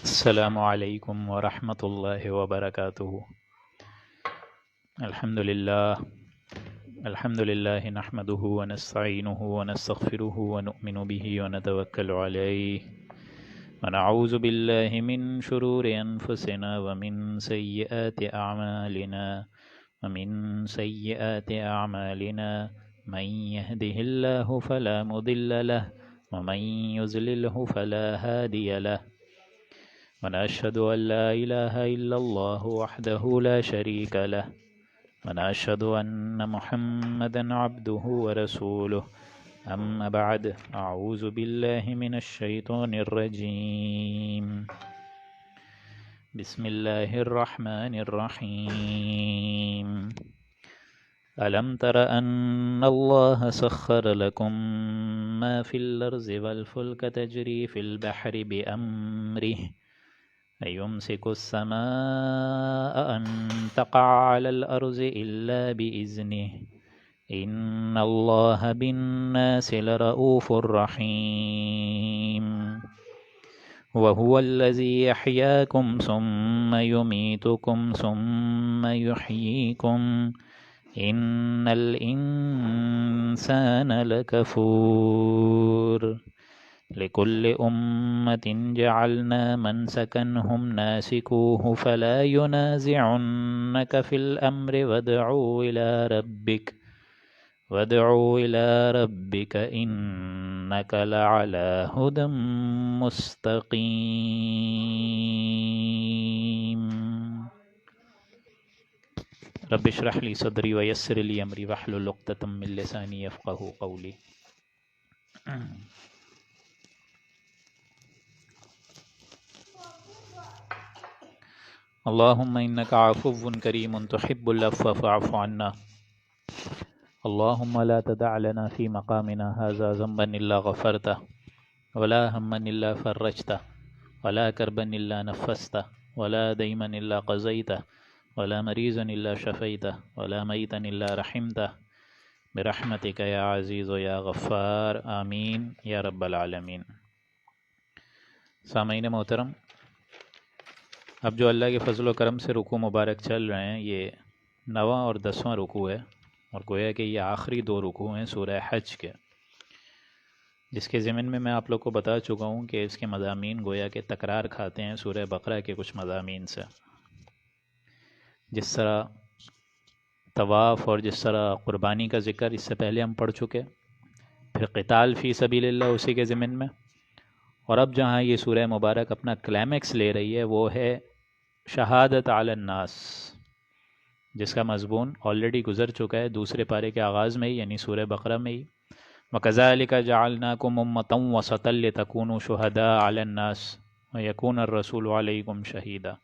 السلام علیکم ورحمۃ اللہ وبرکاتہ۔ الحمد للہ نحمده ونستعینه ونستغفره ونؤمن به ونتوکل علیہ ونعوذ باللہ من شرور انفسنا ومن سیئات اعمالنا من يهده اللہ فلا مضل له ومن يضلله فلا هادی له ونشهد أن لا إله إلا الله وحده لا شريك له ونشهد أن محمدا عبده ورسوله أما بعد أعوذ بالله من الشيطان الرجيم بسم الله الرحمن الرحيم ألم تر أن الله سخر لكم ما في الأرض والفلك تجري في البحر بأمره أيمسك السماء أن تقع على الأرض إلا بإذنه إن الله بالناس لرؤوف رحيم وهو الذي يحياكم ثم يميتكم ثم يحييكم إن الإنسان لكفور لكل أمة جعلنا منسكا هم ناسكوه فلا ينازعنك في الأمر وادع إلى ربك إنك لعلى هدى مستقيم رب اشرح لي صدري ويسر لي أمري واحلل عقدة من لساني يفقهوا قولي۔ اللهم إنك عفو كريم تحب العفو فاعف عنا۔ اللهم لا تدع لنا في مقامنا هذا ذنبا إلا غفرته ولا هما إلا فرجته ولا كربا إلا نفسته ولا ديما إلا قضيته ولا مريضا إلا شفيته ولا ميتا إلا رحمته برحمتك يا عزيز يا غفار آمين يا رب العالمين۔ سامعین محترم، اب جو اللہ کے فضل و کرم سے رکوع مبارک چل رہے ہیں، یہ 9واں اور 10واں رکوع ہے، اور گویا کہ یہ آخری 2 رکوع ہیں سورہ حج کے، جس کے ضمن میں آپ لوگ کو بتا چکا ہوں کہ اس کے مضامین گویا کہ تکرار کھاتے ہیں سورہ بقرہ کے کچھ مضامین سے، جس طرح طواف اور جس طرح قربانی کا ذکر اس سے پہلے ہم پڑھ چکے، پھر قتال فی سبیل اللہ اسی کے ضمن میں، اور اب جہاں یہ سورہ مبارک اپنا کلائمیکس لے رہی ہے وہ ہے شہادت علی الناس، جس کا مضمون آلریڈی گزر چکا ہے دوسرے پارے کے آغاز میں ہی، یعنی سورہ بقرہ میں ہی، وَكَذَلِكَ جَعَلْنَاكُمْ أُمَّةً وَسَطًا لِتَكُونُوا شُهَدَاءَ عَلَى النَّاسِ وَيَكُونَ الرَّسُولُ عَلَيْكُمْ شَهِيدًا۔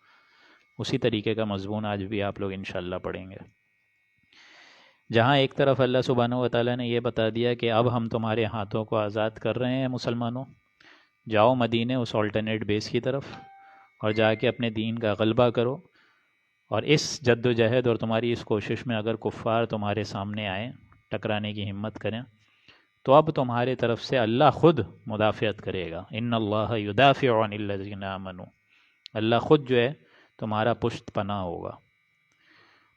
اسی طریقے کا مضمون آج بھی آپ لوگ انشاءاللہ پڑھیں گے، جہاں ایک طرف اللہ سبحانہ و تعالیٰ نے یہ بتا دیا کہ اب ہم تمہارے ہاتھوں کو آزاد کر رہے ہیں مسلمانوں، جاؤ مدینے اس آلٹرنیٹ بیس کی طرف اور جا کے اپنے دین کا غلبہ کرو، اور اس جد و جہد اور تمہاری اس کوشش میں اگر کفار تمہارے سامنے آئیں، ٹکرانے کی ہمت کریں، تو اب تمہارے طرف سے اللہ خود مدافعت کرے گا۔ ان اللہ یدافع عن الذین آمنوا، اللہ خود جو ہے تمہارا پشت پناہ ہوگا۔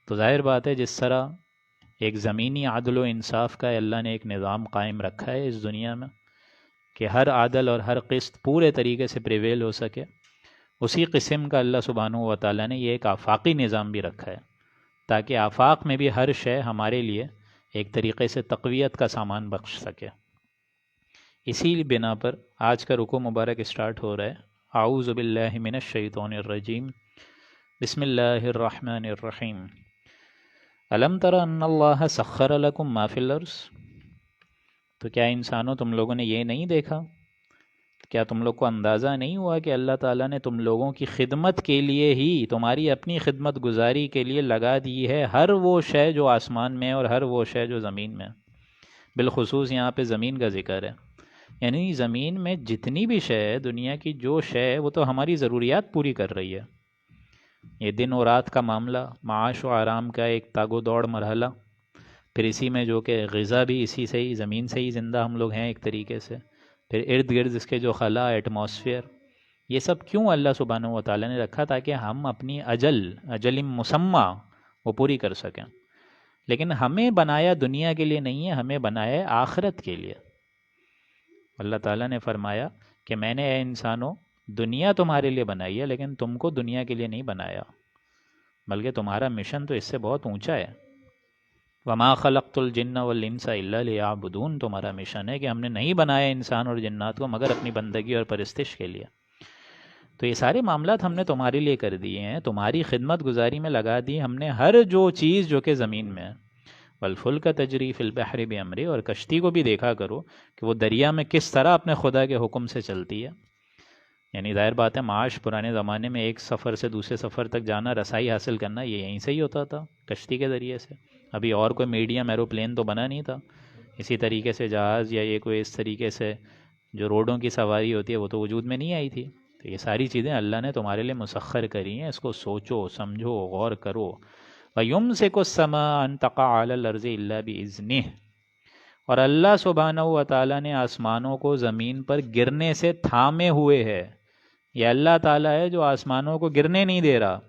تو ظاہر بات ہے جس طرح ایک زمینی عدل و انصاف کا اللہ نے ایک نظام قائم رکھا ہے اس دنیا میں کہ ہر عدل اور ہر قسط پورے طریقے سے پریویل ہو سکے، اسی قسم کا اللہ سبحانہ و تعالیٰ نے یہ ایک آفاقی نظام بھی رکھا ہے تاکہ آفاق میں بھی ہر شے ہمارے لیے ایک طریقے سے تقویت کا سامان بخش سکے۔ اسی بنا پر آج کا رکوع مبارک اسٹارٹ ہو رہا ہے، اعوذ باللہ من الشیطان الرجیم، بسم اللہ الرحمن الرحیم۔ الم تر ان اللہ سخر لکم ما فی الارض، تو کیا انسانوں تم لوگوں نے یہ نہیں دیکھا، کیا تم لوگ کو اندازہ نہیں ہوا کہ اللہ تعالیٰ نے تم لوگوں کی خدمت کے لیے ہی، تمہاری اپنی خدمت گزاری کے لیے لگا دی ہے ہر وہ شے جو آسمان میں اور ہر وہ شے جو زمین میں، بالخصوص یہاں پہ زمین کا ذکر ہے، یعنی زمین میں جتنی بھی شے ہے، دنیا کی جو شے ہے وہ تو ہماری ضروریات پوری کر رہی ہے۔ یہ دن و رات کا معاملہ، معاش و آرام کا ایک تاگ و دوڑ مرحلہ، پھر اسی میں جو کہ غذا بھی اسی سے ہی، زمین سے ہی زندہ ہم لوگ ہیں ایک طریقے سے، پھر ارد گرد اس کے جو خلا، ایٹماسفیئر، یہ سب کیوں اللہ سبحانہ و تعالیٰ نے رکھا؟ تاکہ ہم اپنی اجل مسمہ وہ پوری کر سکیں. لیکن ہمیں بنایا دنیا کے لیے نہیں ہے، ہمیں بنایا ہے آخرت کے لیے. اللہ تعالیٰ نے فرمایا کہ میں نے اے انسانوں دنیا تمہارے لیے بنائی ہے، لیکن تم کو دنیا کے لیے نہیں بنایا، بلکہ تمہارا مشن تو اس سے بہت اونچا ہے. وما خلقت الجن والانس الا لیعبدون، تمہارا مشن ہے کہ ہم نے نہیں بنایا انسان اور جنات کو مگر اپنی بندگی اور پرستش کے لیے. تو یہ سارے معاملات ہم نے تمہارے لیے کر دیے ہیں، تمہاری خدمت گزاری میں لگا دی ہم نے ہر جو چیز جو کہ زمین میں ہے. والفلک تجری فی البحر بامری، اور کشتی کو بھی دیکھا کرو کہ وہ دریا میں کس طرح اپنے خدا کے حکم سے چلتی ہے. یعنی ظاہر بات ہے معاش پرانے زمانے میں ایک سفر سے دوسرے سفر تک جانا، رسائی حاصل کرنا، یہ یہیں سے ہی ہوتا تھا کشتی کے ذریعے سے. ابھی اور کوئی میڈیم ایروپلین تو بنا نہیں تھا. اسی طریقے سے جہاز یا یہ کوئی اس طریقے سے جو روڈوں کی سواری ہوتی ہے وہ تو وجود میں نہیں آئی تھی. تو یہ ساری چیزیں اللہ نے تمہارے لیے مسخر کری ہیں، اس کو سوچو سمجھو غور کرو. وَيُمْسِكُ السَّمَاءَ أَن تَقَعَ عَلَى الْأَرْضِ إِلَّا بِإِذْنِهِ، اور اللہ سبحانہ و تعالیٰ نے آسمانوں کو زمین پر گرنے سے تھامے ہوئے ہے. یہ اللہ تعالیٰ ہے جو آسمانوں کو گرنے نہیں دے رہا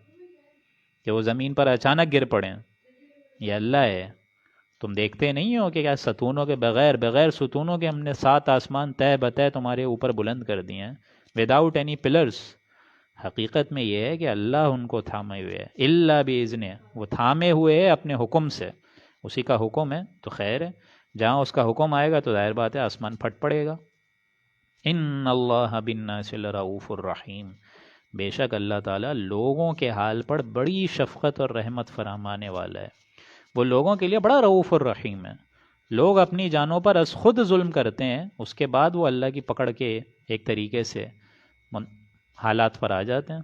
کہ وہ زمین پر اچانک گر پڑیں. یہ اللہ ہے. تم دیکھتے نہیں ہو کہ کیا ستونوں کے بغیر ستونوں کے ہم نے 7 آسمان تہ بتہ تمہارے اوپر بلند کر دیے ہیں وداؤٹ اینی پلرز. حقیقت میں یہ ہے کہ اللہ ان کو تھامے ہوئے ہے. اللہ باذن، وہ تھامے ہوئے ہے اپنے حکم سے. اسی کا حکم ہے تو خیر ہے، جہاں اس کا حکم آئے گا تو ظاہر بات ہے آسمان پھٹ پڑے گا. ان اللہ بالناس لرؤوف الرحیم، بے شک اللہ تعالیٰ لوگوں کے حال پر بڑی شفقت اور رحمت فرمانے والا ہے. وہ لوگوں کے لیے بڑا رؤوف الرحیم ہے. لوگ اپنی جانوں پر از خود ظلم کرتے ہیں، اس کے بعد وہ اللہ کی پکڑ کے ایک طریقے سے حالات پر آ جاتے ہیں.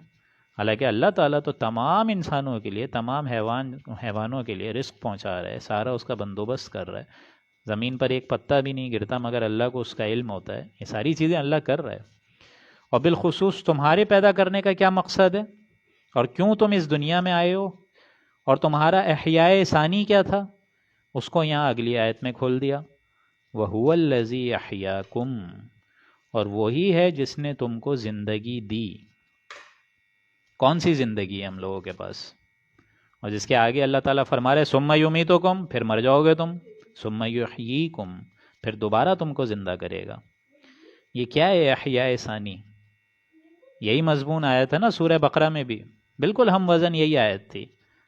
حالانکہ اللہ تعالیٰ تو تمام انسانوں کے لیے، تمام حیوانوں کے لیے رزق پہنچا رہا ہے، سارا اس کا بندوبست کر رہا ہے. زمین پر ایک پتا بھی نہیں گرتا مگر اللہ کو اس کا علم ہوتا ہے. یہ ساری چیزیں اللہ کر رہا ہے. اور بالخصوص تمہارے پیدا کرنے کا کیا مقصد ہے اور کیوں تم اس دنیا میں آئے ہو، اور تمہارا احیاء ثانی کیا تھا، اس کو یہاں اگلی آیت میں کھول دیا. وَهُوَ الَّذِي أَحْيَاكُمْ، اور وہی ہے جس نے تم کو زندگی دی. کون سی زندگی ہے ہم لوگوں کے پاس؟ اور جس کے آگے اللہ تعالیٰ فرما رہے ثُمَّ يُمِيتُكُمْ، پھر مر جاؤ گے تم، ثُمَّ يُحْيِيكُمْ، پھر دوبارہ تم کو زندہ کرے گا. یہ کیا ہے احیاء ثانی؟ یہی مضمون آیت ہے نا سورہ بقرہ میں بھی، بالکل ہم وزن یہی آیت تھی.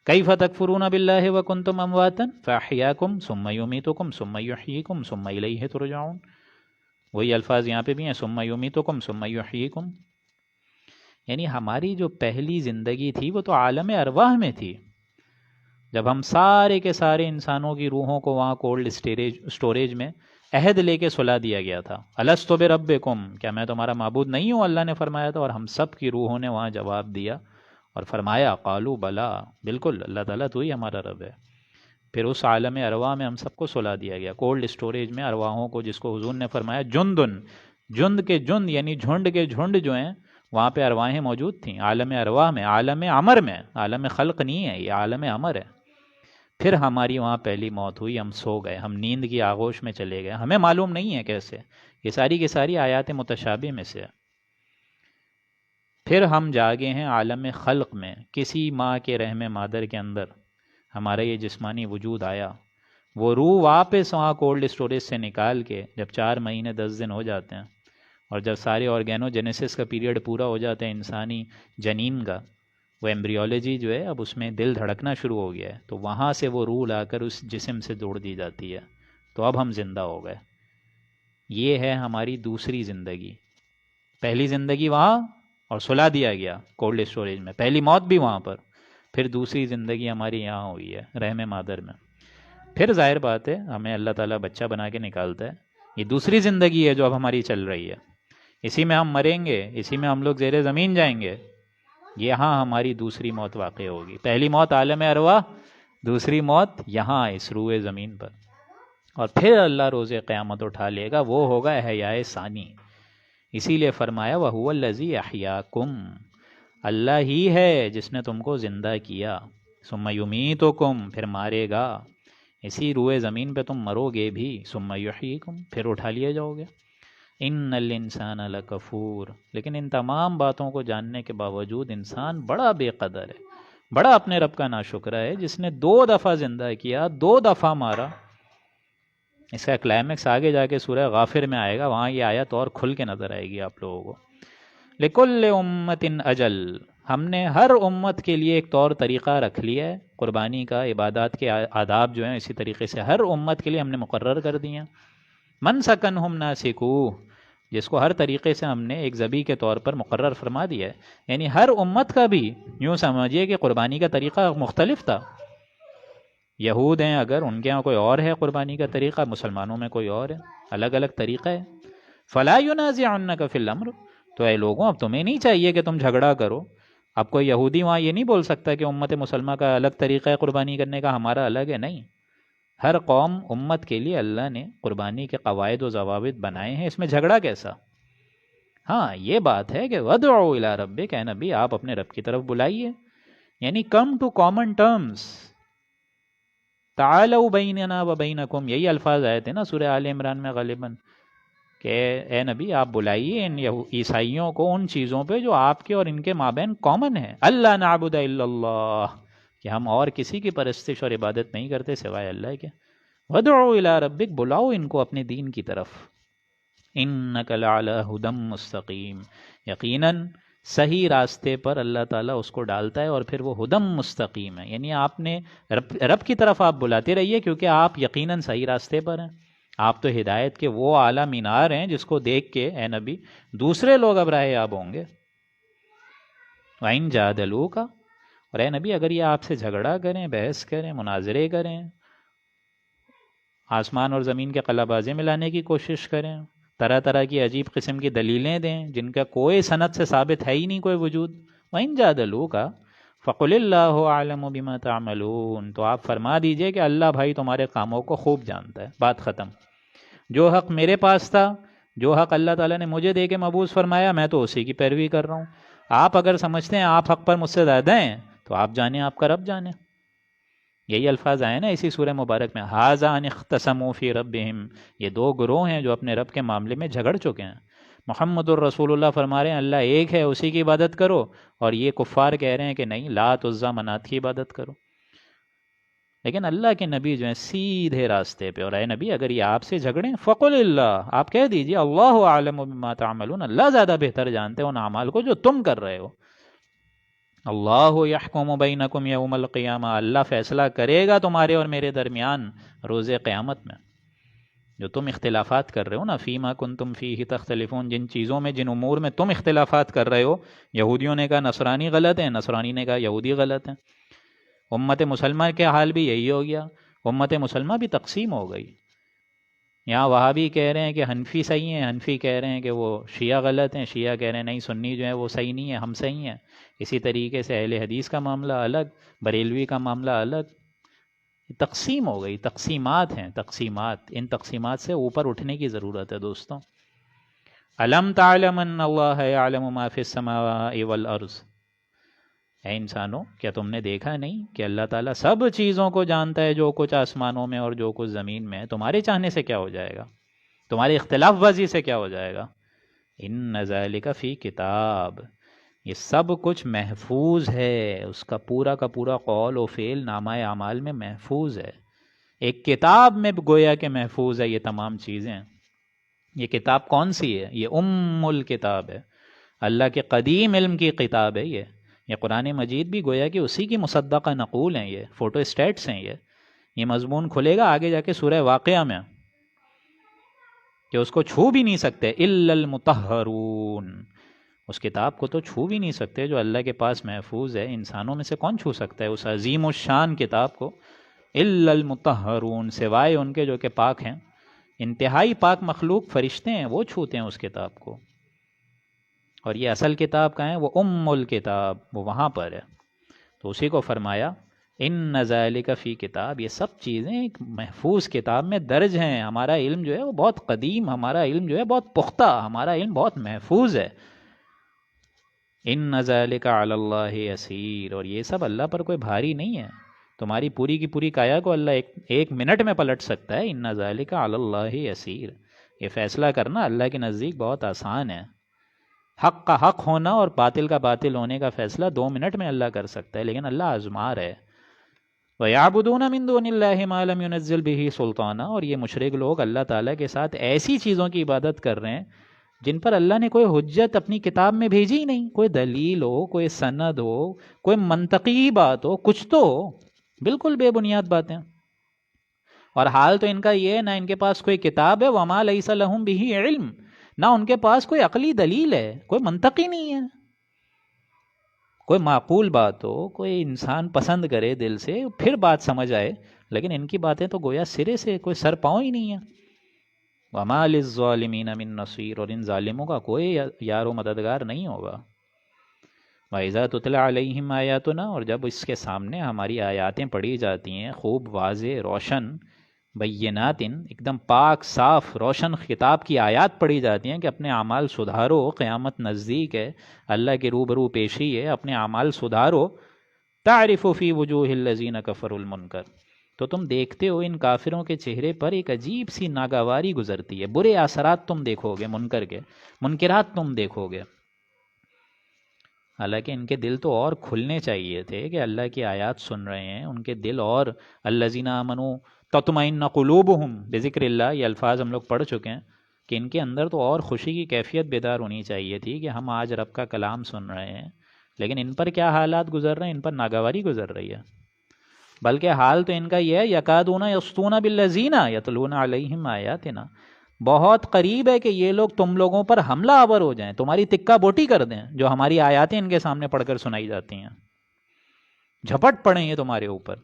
کیف تکفرون باللہ وکنتم امواتا فاحیاکم ثم یمیتکم ثم یحییکم ثم الیہ ترجعون. وہی الفاظ یہاں پہ بھی ہیں، ثم یمیتکم ثم یحییکم. یعنی ہماری جو پہلی زندگی تھی وہ تو عالم ارواح میں تھی، جب ہم سارے کے سارے انسانوں کی روحوں کو وہاں کولڈ اسٹوریج میں عہد لے کے سلا دیا گیا تھا. الست بربکم، کیا میں تمہارا معبود نہیں ہوں؟ اللہ نے فرمایا تھا، اور ہم سب کی روحوں نے وہاں جواب دیا اور فرمایا قالوا بلا، بالکل اللہ تعالیٰ تو ہی ہمارا رب ہے. پھر اس عالم ارواح میں ہم سب کو سلا دیا گیا، کولڈ اسٹوریج میں ارواحوں کو، جس کو حضور نے فرمایا جند کے جند، یعنی جھنڈ کے جھنڈ جو ہیں وہاں پہ ارواحیں موجود تھیں عالم ارواح میں، عالم امر میں. عالم خلق نہیں ہے یہ، عالم امر ہے. پھر ہماری وہاں پہلی موت ہوئی، ہم سو گئے، ہم نیند کی آغوش میں چلے گئے. ہمیں معلوم نہیں ہے کیسے، یہ ساری کی ساری آیات متشابہ میں سے. پھر ہم جاگے ہیں عالم خلق میں، کسی ماں کے رحم مادر کے اندر ہمارا یہ جسمانی وجود آیا. وہ روح واپس وہاں کولڈ اسٹوریج سے نکال کے جب 4 مہینے 10 دن ہو جاتے ہیں، اور جب سارے آرگینوجینیسس کا پیریڈ پورا ہو جاتا ہے انسانی جنین کا، وہ ایمبریولوجی جو ہے اب اس میں دل دھڑکنا شروع ہو گیا ہے، تو وہاں سے وہ روح لا کر اس جسم سے جوڑ دی جاتی ہے. تو اب ہم زندہ ہو گئے. یہ ہے ہماری دوسری زندگی. پہلی زندگی وہاں اور سلا دیا گیا کولڈ اسٹوریج میں، پہلی موت بھی وہاں پر. پھر دوسری زندگی ہماری یہاں ہوئی ہے رحم مادر میں. پھر ظاہر بات ہے ہمیں اللہ تعالیٰ بچہ بنا کے نکالتا ہے. یہ دوسری زندگی ہے جو اب ہماری چل رہی ہے. اسی میں ہم مریں گے، اسی میں ہم لوگ زیر زمین جائیں گے. یہاں ہماری دوسری موت واقع ہوگی. پہلی موت عالم ارواح، دوسری موت یہاں اس روئے زمین پر. اور پھر اللہ روز قیامت اٹھا لے گا، وہ ہوگا احیاء ثانی. اسی لیے فرمایا وَهُوَ الَّذِي أَحْيَاكُمْ، اللہ ہی ہے جس نے تم کو زندہ کیا. ثُمَّ يُمِيتُكُمْ، پھر مارے گا. اسی روئے زمین پہ تم مرو گے بھی. ثُمَّ يُحْيِيكُمْ، پھر اٹھا لیے جاؤ گے. ان الانسان لکفور، لیکن ان تمام باتوں کو جاننے کے باوجود انسان بڑا بے قدر ہے، بڑا اپنے رب کا ناشکرا ہے، جس نے 2 دفعہ زندہ کیا، 2 دفعہ مارا۔ اس کا کلائمیکس آگے جا کے سورہ غافر میں آئے گا، وہاں یہ آیت اور کھل کے نظر آئے گی آپ لوگوں کو۔ لکل امت اجل، ہم نے ہر امت کے لیے ایک طور طریقہ رکھ لیا ہے، قربانی کا، عبادات کے آداب جو ہیں اسی طریقے سے ہر امت کے لیے ہم نے مقرر کر دیا۔ من سکنہم ناسکوہ، جس کو ہر طریقے سے ہم نے ایک ذبیح کے طور پر مقرر فرما دیا ہے، یعنی ہر امت کا بھی یوں سمجھیے کہ قربانی کا طریقہ مختلف تھا۔ یہود ہیں اگر، ان کے ہاں کوئی اور ہے قربانی کا طریقہ، مسلمانوں میں کوئی اور ہے، الگ الگ طریقہ ہے۔ فلا ینازعنک فی الامر، تو اے لوگوں اب تمہیں نہیں چاہیے کہ تم جھگڑا کرو۔ اب کوئی یہودی وہاں یہ نہیں بول سکتا کہ امت مسلمہ کا الگ طریقہ ہے قربانی کرنے کا، ہمارا الگ ہے، نہیں۔ ہر قوم امت کے لیے اللہ نے قربانی کے قواعد و ضوابط بنائے ہیں، اس میں جھگڑا کیسا؟ ہاں یہ بات ہے کہ وَادْعُوا إِلَىٰ رَبِّكَ، اے نبی آپ اپنے رب کی طرف بلائیے، یعنی کم ٹو کامن ٹرمز، تعالوا بیننا و بینکم، یہی الفاظ آئے تھے نا سورہ آل عمران میں غالباً، کہ اے نبی آپ بلائیے ان عیسائیوں کو ان چیزوں پہ جو آپ کے اور ان کے مابین کامن ہے۔ اللہ نعبد الا اللہ، کہ ہم اور کسی کی پرستش اور عبادت نہیں کرتے سوائے اللہ کے۔ وَادْعُوا إِلَىٰ رَبِّكَ، بلاؤ ان کو اپنے دین کی طرف۔ اِنَّكَ لَعَلَىٰ هُدًى مُسْتَقِيمٍ، یقیناً صحیح راستے پر اللہ تعالیٰ اس کو ڈالتا ہے، اور پھر وہ ہدم مستقیم ہے، یعنی آپ نے رب کی طرف آپ بلاتے رہیے، کیونکہ آپ یقیناً صحیح راستے پر ہیں۔ آپ تو ہدایت کے وہ اعلیٰ مینار ہیں جس کو دیکھ کے اے نبی دوسرے لوگ اب راہ یاب ہوں گے۔ وَإِن جَادَلُوكَ، اور اے نبی اگر یہ آپ سے جھگڑا کریں، بحث کریں، مناظرے کریں، آسمان اور زمین کے قلہ بازی میں لانے کی کوشش کریں، طرح طرح کی عجیب قسم کی دلیلیں دیں جن کا کوئی سند سے ثابت ہے ہی نہیں کوئی وجود، وَإِن جَادَلُوكَ فَقُلِ اللَّهُ أَعْلَمُ بِمَا تَعْمَلُونَ، تو آپ فرما دیجئے کہ اللہ بھائی تمہارے کاموں کو خوب جانتا ہے، بات ختم۔ جو حق میرے پاس تھا، جو حق اللہ تعالیٰ نے مجھے دے کے مبعوث فرمایا، میں تو اسی کی پیروی کر رہا ہوں۔ آپ اگر سمجھتے ہیں آپ حق پر مجھ سے زیادہ ہیں، تو آپ جانیں، آپ کا رب جانے۔ یہی الفاظ آئے نا اسی سورہ مبارک میں، ہَٰذَانِ اخْتَصَمُوا فِي رَبِّهِمْ، یہ 2 گروہ ہیں جو اپنے رب کے معاملے میں جھگڑ چکے ہیں۔ محمد الرسول اللہ فرما رہے ہیں اللہ ایک ہے، اسی کی عبادت کرو، اور یہ کفار کہہ رہے ہیں کہ نہیں، لات عزیٰ منات کی عبادت کرو۔ لیکن اللہ کے نبی جو ہیں سیدھے راستے پہ، اور اے نبی اگر یہ آپ سے جھگڑیں فقل اللہ، آپ کہہ دیجئے اللہ اعلم بما تعملون، اللہ زیادہ بہتر جانتے ہیں ان اعمال کو جو تم کر رہے ہو۔ اللہ یحکم بینکم یوم القیامہ، اللہ فیصلہ کرے گا تمہارے اور میرے درمیان روز قیامت میں۔ جو تم اختلافات کر رہے ہو نا، فیما کنتم فیہ تختلفون، جن چیزوں میں، جن امور میں تم اختلافات کر رہے ہو، یہودیوں نے کہا نصرانی غلط ہے، نصرانی نے کہا یہودی غلط ہے۔ امت مسلمہ کے حال بھی یہی ہو گیا، امت مسلمہ بھی تقسیم ہو گئی۔ یہاں وہابی کہہ رہے ہیں کہ حنفی صحیح ہیں، حنفی کہہ رہے ہیں کہ وہ شیعہ غلط ہیں، شیعہ کہہ رہے ہیں نہیں سنی جو ہے وہ صحیح نہیں ہے، ہم صحیح ہیں۔ اسی طریقے سے اہل حدیث کا معاملہ الگ، بریلوی کا معاملہ الگ، تقسیم ہو گئی، تقسیمات ہیں، تقسیمات۔ ان تقسیمات سے اوپر اٹھنے کی ضرورت ہے دوستوں۔ الم تعلم ان اللہ یعلم ما فی السماء والارض، اے انسانوں کیا تم نے دیکھا نہیں کہ اللہ تعالیٰ سب چیزوں کو جانتا ہے، جو کچھ آسمانوں میں اور جو کچھ زمین میں ہے۔ تمہارے چاہنے سے کیا ہو جائے گا، تمہاری اختلاف بازی سے کیا ہو جائے گا؟ ان ذالک فی کتاب، یہ سب کچھ محفوظ ہے، اس کا پورا قول و فعل نامہ اعمال میں محفوظ ہے، ایک کتاب میں گویا کہ محفوظ ہے یہ تمام چیزیں۔ یہ کتاب کون سی ہے؟ یہ ام الکتاب ہے، اللہ کے قدیم علم کی کتاب ہے یہ قرآن مجید بھی گویا کہ اسی کی مصدقہ نقول ہیں، یہ فوٹو اسٹیٹس ہیں۔ یہ مضمون کھلے گا آگے جا کے سورہ واقعہ میں کہ اس کو چھو بھی نہیں سکتے، الا المطہرون، اس کتاب کو تو چھو بھی نہیں سکتے جو اللہ کے پاس محفوظ ہے۔ انسانوں میں سے کون چھو سکتا ہے اس عظیم الشان کتاب کو؟ الا المطہرون، سوائے ان کے جو کہ پاک ہیں، انتہائی پاک مخلوق فرشتے ہیں، وہ چھوتے ہیں اس کتاب کو۔ اور یہ اصل کتاب کہاں ہے؟ وہ ام الکتاب، وہ وہاں پر ہے۔ تو اسی کو فرمایا ان ذالک فی کتاب، یہ سب چیزیں ایک محفوظ کتاب میں درج ہیں۔ ہمارا علم جو ہے وہ بہت قدیم، ہمارا علم جو ہے بہت پختہ، ہمارا علم بہت محفوظ ہے۔ ان ذالک علی اللہ یسیر، اور یہ سب اللہ پر کوئی بھاری نہیں ہے۔ تمہاری پوری کی پوری کایا کو اللہ ایک منٹ میں پلٹ سکتا ہے۔ ان ذالک علی اللہ یسیر، یہ فیصلہ کرنا اللہ کے نزدیک بہت آسان ہے. حق کا حق ہونا اور باطل کا باطل ہونے کا فیصلہ 2 منٹ میں اللہ کر سکتا ہے، لیکن اللہ آزما رہے. وَيَعْبُدُونَ مِن دُونِ اللَّهِ مَا لَمْ يُنَزِّلْ بِهِ سُلْطَانًا، اور یہ مشرک لوگ اللہ تعالیٰ کے ساتھ ایسی چیزوں کی عبادت کر رہے ہیں جن پر اللہ نے کوئی حجت اپنی کتاب میں بھیجی ہی نہیں. کوئی دلیل ہو، کوئی سند ہو، کوئی منطقی بات ہو، کچھ تو ہو. بالکل بے بنیاد باتیں. اور حال تو ان کا یہ ہے، نہ ان کے پاس کوئی کتاب ہے، وَمَا لَيْسَ لَهُم بِهِ عِلْم، نہ ان کے پاس کوئی عقلی دلیل ہے، کوئی منطق ہی نہیں ہے. کوئی معقول بات ہو، کوئی انسان پسند کرے دل سے، پھر بات سمجھ آئے، لیکن ان کی باتیں تو گویا سرے سے کوئی سر پاؤں ہی نہیں ہے. وَمَا لِلظَّالِمِينَ مِن نَصِيرٍ، اور ان ظالموں کا کوئی یار و مددگار نہیں ہوگا. وَإِذَا تُتْلَىٰ عَلَيْهِمْ آيَاتُنَا، اور جب اس کے سامنے ہماری آیاتیں پڑھی جاتی ہیں، خوب واضح روشن بینات، ایک دم پاک صاف روشن خطاب کی آیات پڑھی جاتی ہیں کہ اپنے اعمال سدھارو، قیامت نزدیک ہے، اللہ کے روبرو پیشی ہے، اپنے اعمال سدھارو. تعرف فی وجوہ الذین کفروا المنکر، تو تم دیکھتے ہو ان کافروں کے چہرے پر ایک عجیب سی ناگواری گزرتی ہے، برے اثرات تم دیکھو گے منکر کے، منکرات تم دیکھو گے. حالانکہ ان کے دل تو اور کھلنے چاہیے تھے کہ اللہ کی آیات سن رہے ہیں، ان کے دل اور الذین آمنوا تطمئن قلوبہم بذکر اللہ، یہ الفاظ ہم لوگ پڑھ چکے ہیں کہ ان کے اندر تو اور خوشی کی کیفیت بیدار ہونی چاہیے تھی کہ ہم آج رب کا کلام سن رہے ہیں. لیکن ان پر کیا حالات گزر رہے ہیں؟ ان پر ناگواری گزر رہی ہے. بلکہ حال تو ان کا یہ ہے، یکادون یسطون بالذین یتلون علیہم آیاتنا، بہت قریب ہے کہ یہ لوگ تم لوگوں پر حملہ آور ہو جائیں، تمہاری تکہ بوٹی کر دیں جو ہماری آیاتیں ان کے سامنے پڑھ کر سنائی جاتی ہیں. جھپٹ پڑیں یہ تمہارے اوپر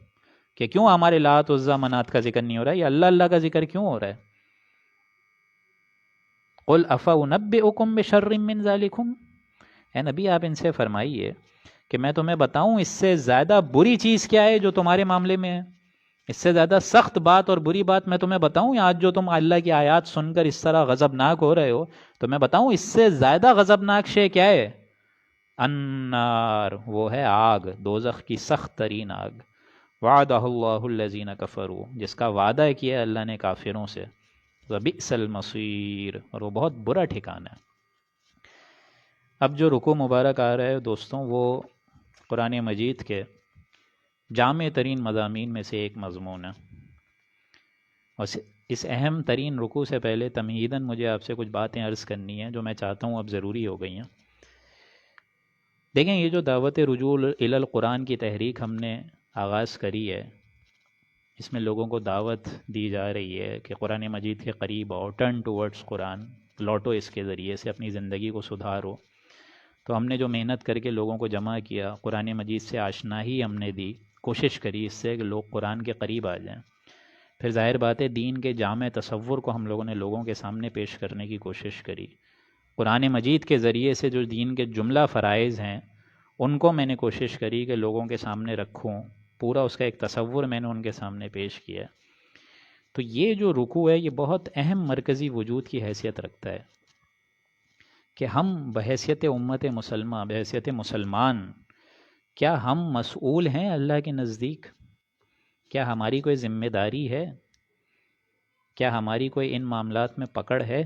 کہ کیوں ہمارے لات عزا منات کا ذکر نہیں ہو رہا ہے، یہ اللہ اللہ کا ذکر کیوں ہو رہا ہے. قل افانبئکم بشر من ذالکم، اے نبی آپ ان سے فرمائیے کہ میں تمہیں بتاؤں اس سے زیادہ بری چیز کیا ہے جو تمہارے معاملے میں ہے، اس سے زیادہ سخت بات اور بری بات میں تمہیں بتاؤں. آج جو تم اللہ کی آیات سن کر اس طرح غضبناک ہو رہے ہو، تو میں بتاؤں اس سے زیادہ غضبناک شے کیا ہے؟ النار، وہ ہے آگ، دوزخ کی سخت ترین آگ. وعدہ اللہ الذین کفروا، جس کا وعدہ کیا اللہ نے کافروں سے. وبئس المصیر، اور وہ بہت برا ٹھکانہ ہے. اب جو رکوع مبارک آ رہا ہے دوستوں، وہ قرآن مجید کے جامع ترین مضامین میں سے ایک مضمون ہے. اور اس اہم ترین رکوع سے پہلے تمہیداً مجھے آپ سے کچھ باتیں عرض کرنی ہیں جو میں چاہتا ہوں اب ضروری ہو گئی ہیں. دیکھیں، یہ جو دعوت رجوع الی القرآن کی تحریک ہم نے آغاز کری ہے، اس میں لوگوں کو دعوت دی جا رہی ہے کہ قرآن مجید کے قریب آؤ، ٹرن ٹورڈز قرآن، لوٹو اس کے ذریعے سے اپنی زندگی کو سدھارو. تو ہم نے جو محنت کر کے لوگوں کو جمع کیا، قرآن مجید سے آشنائی ہم نے دی، کوشش کری اس سے کہ لوگ قرآن کے قریب آ جائیں. پھر ظاہر بات ہے دین کے جامع تصور کو ہم لوگوں نے لوگوں کے سامنے پیش کرنے کی کوشش کری. قرآن مجید کے ذریعے سے جو دین کے جملہ فرائض ہیں ان کو میں نے کوشش کری کہ لوگوں کے سامنے رکھوں، پورا اس کا ایک تصور میں نے ان کے سامنے پیش کیا. تو یہ جو رکوع ہے یہ بہت اہم مرکزی وجود کی حیثیت رکھتا ہے کہ ہم بحیثیت امت مسلمہ، بحیثیت مسلمان، کیا ہم مسئول ہیں اللہ کے نزدیک؟ کیا ہماری کوئی ذمہ داری ہے؟ کیا ہماری کوئی ان معاملات میں پکڑ ہے؟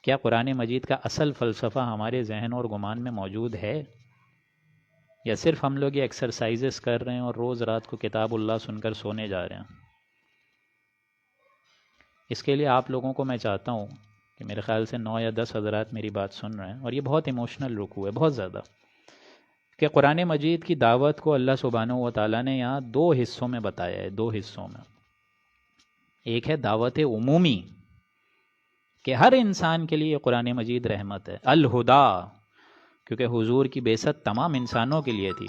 کیا قرآن مجید کا اصل فلسفہ ہمارے ذہن اور گمان میں موجود ہے، یا صرف ہم لوگ یہ ایکسرسائزز کر رہے ہیں اور روز رات کو کتاب اللہ سن کر سونے جا رہے ہیں؟ اس کے لیے آپ لوگوں کو میں چاہتا ہوں کہ میرے خیال سے 9 یا 10 حضرات میری بات سن رہے ہیں، اور یہ بہت ایموشنل رکوع ہے، بہت زیادہ، کہ قرآن مجید کی دعوت کو اللہ سبحانہ و تعالیٰ نے یہاں 2 حصوں میں بتایا ہے. 2 حصوں میں، ایک ہے دعوت عمومی کہ ہر انسان کے لیے قرآن مجید رحمت ہے، الہدا، کیونکہ حضور کی بعثت تمام انسانوں کے لیے تھی.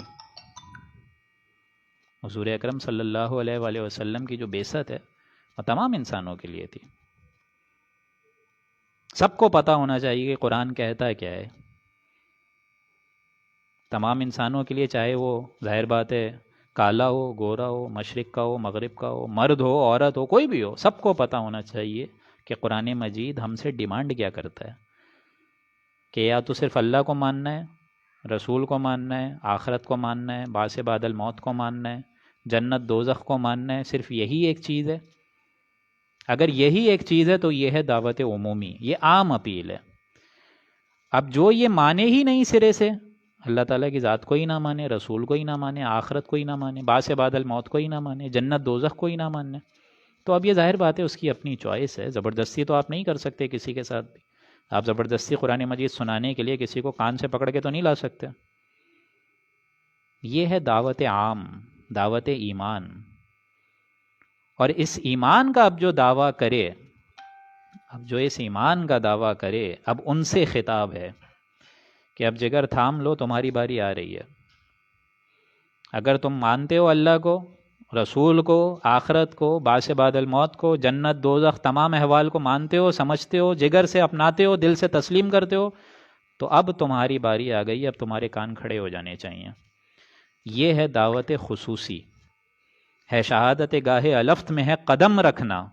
حضور اکرم صلی اللہ علیہ وآلہ وسلم کی جو بعثت ہے وہ تمام انسانوں کے لیے تھی. سب کو پتہ ہونا چاہیے کہ قرآن کہتا ہے کیا ہے، تمام انسانوں کے لیے، چاہے وہ ظاہر بات ہے کالا ہو، گورا ہو، مشرق کا ہو، مغرب کا ہو، مرد ہو، عورت ہو، کوئی بھی ہو، سب کو پتہ ہونا چاہیے کہ قرآن مجید ہم سے ڈیمانڈ کیا کرتا ہے کہ یا تو صرف اللہ کو ماننا ہے، رسول کو ماننا ہے، آخرت کو ماننا ہے، بعث بعد الموت کو ماننا ہے، جنت دوزخ کو ماننا ہے، صرف یہی ایک چیز ہے. اگر یہی ایک چیز ہے تو یہ ہے دعوت عمومی، یہ عام اپیل ہے۔ اب جو یہ مانے ہی نہیں سرے سے، اللہ تعالیٰ کی ذات کو ہی نہ مانے، رسول کو ہی نہ مانے، آخرت کو ہی نہ مانے، بعث بعد الموت کو ہی نہ مانے، جنت دوزخ کو ہی نہ مانے، تو اب یہ ظاہر بات ہے اس کی اپنی چوائس ہے، زبردستی تو آپ نہیں کر سکتے کسی کے ساتھ بھی۔ آپ زبردستی قرآن مجید سنانے کے لیے کسی کو کان سے پکڑ کے تو نہیں لا سکتے۔ یہ ہے دعوت عام، دعوت ایمان۔ اور اس ایمان کا اب جو دعویٰ کرے، اب جو اس ایمان کا دعویٰ کرے، اب ان سے خطاب ہے کہ اب جگر تھام لو، تمہاری باری آ رہی ہے۔ اگر تم مانتے ہو اللہ کو، رسول کو، آخرت کو، بعث بعد الموت کو، جنت دوزخ تمام احوال کو مانتے ہو، سمجھتے ہو، جگر سے اپناتے ہو، دل سے تسلیم کرتے ہو، تو اب تمہاری باری آ گئی، اب تمہارے کان کھڑے ہو جانے چاہیے۔ یہ ہے دعوت خصوصی، ہے شہادت گاہ الفت میں ہے قدم رکھنا۔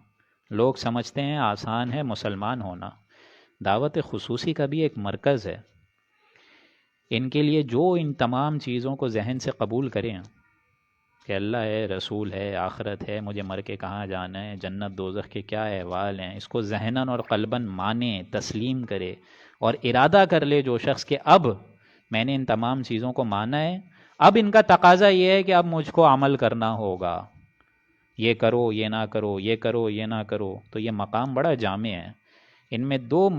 لوگ سمجھتے ہیں آسان ہے مسلمان ہونا، دعوت خصوصی کا بھی ایک مرکز ہے۔ ان کے لیے جو ان تمام چیزوں کو ذہن سے قبول کریں کہ اللہ ہے، رسول ہے، آخرت ہے، مجھے مر کے کہاں جانا ہے، جنت دوزخ کے کیا احوال ہیں، اس کو ذہناً اور قلباً مانے، تسلیم کرے اور ارادہ کر لے جو شخص کہ اب میں نے ان تمام چیزوں کو مانا ہے، اب ان کا تقاضا یہ ہے کہ اب مجھ کو عمل کرنا ہوگا، یہ کرو یہ نہ کرو، یہ کرو یہ نہ کرو۔ تو یہ مقام بڑا جامع ہے۔ ان میں دو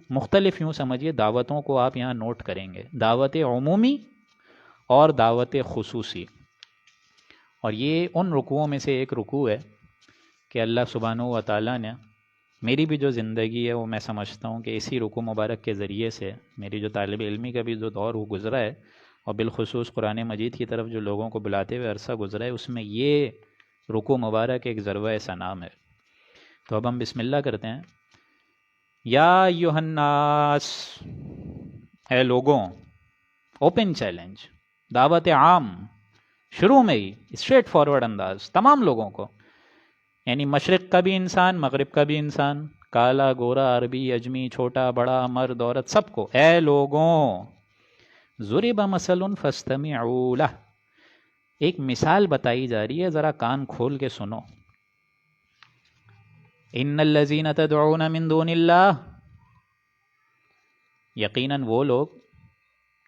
مختلف، یوں سمجھیے، دعوتوں کو آپ یہاں نوٹ کریں گے، دعوت عمومی اور دعوت خصوصی۔ اور یہ ان رکوعوں میں سے ایک رکوع ہے کہ اللہ سبحانہ و تعالیٰ نے میری بھی جو زندگی ہے وہ میں سمجھتا ہوں کہ اسی رکوع مبارک کے ذریعے سے میری جو طالب علمی کا بھی جو دور وہ گزرا ہے، اور بالخصوص قرآن مجید کی طرف جو لوگوں کو بلاتے ہوئے عرصہ گزرا ہے، اس میں یہ رکوع مبارک ایک ذروہ سنام ہے۔ تو اب ہم بسم اللہ کرتے ہیں۔ یا ایھا الناس، اے لوگوں، اوپن چیلنج، دعوت عام، شروع میں ہی اسٹریٹ فارورڈ انداز، تمام لوگوں کو، یعنی مشرق کا بھی انسان، مغرب کا بھی انسان، کالا گورا، عربی اجمی، چھوٹا بڑا، مرد عورت، سب کو، اے لوگوں، ضرب مثل فاستمعوا لہ، ایک مثال بتائی جا رہی ہے، ذرا کان کھول کے سنو۔ ان الذین تدعون من دون اللہ، یقیناً وہ لوگ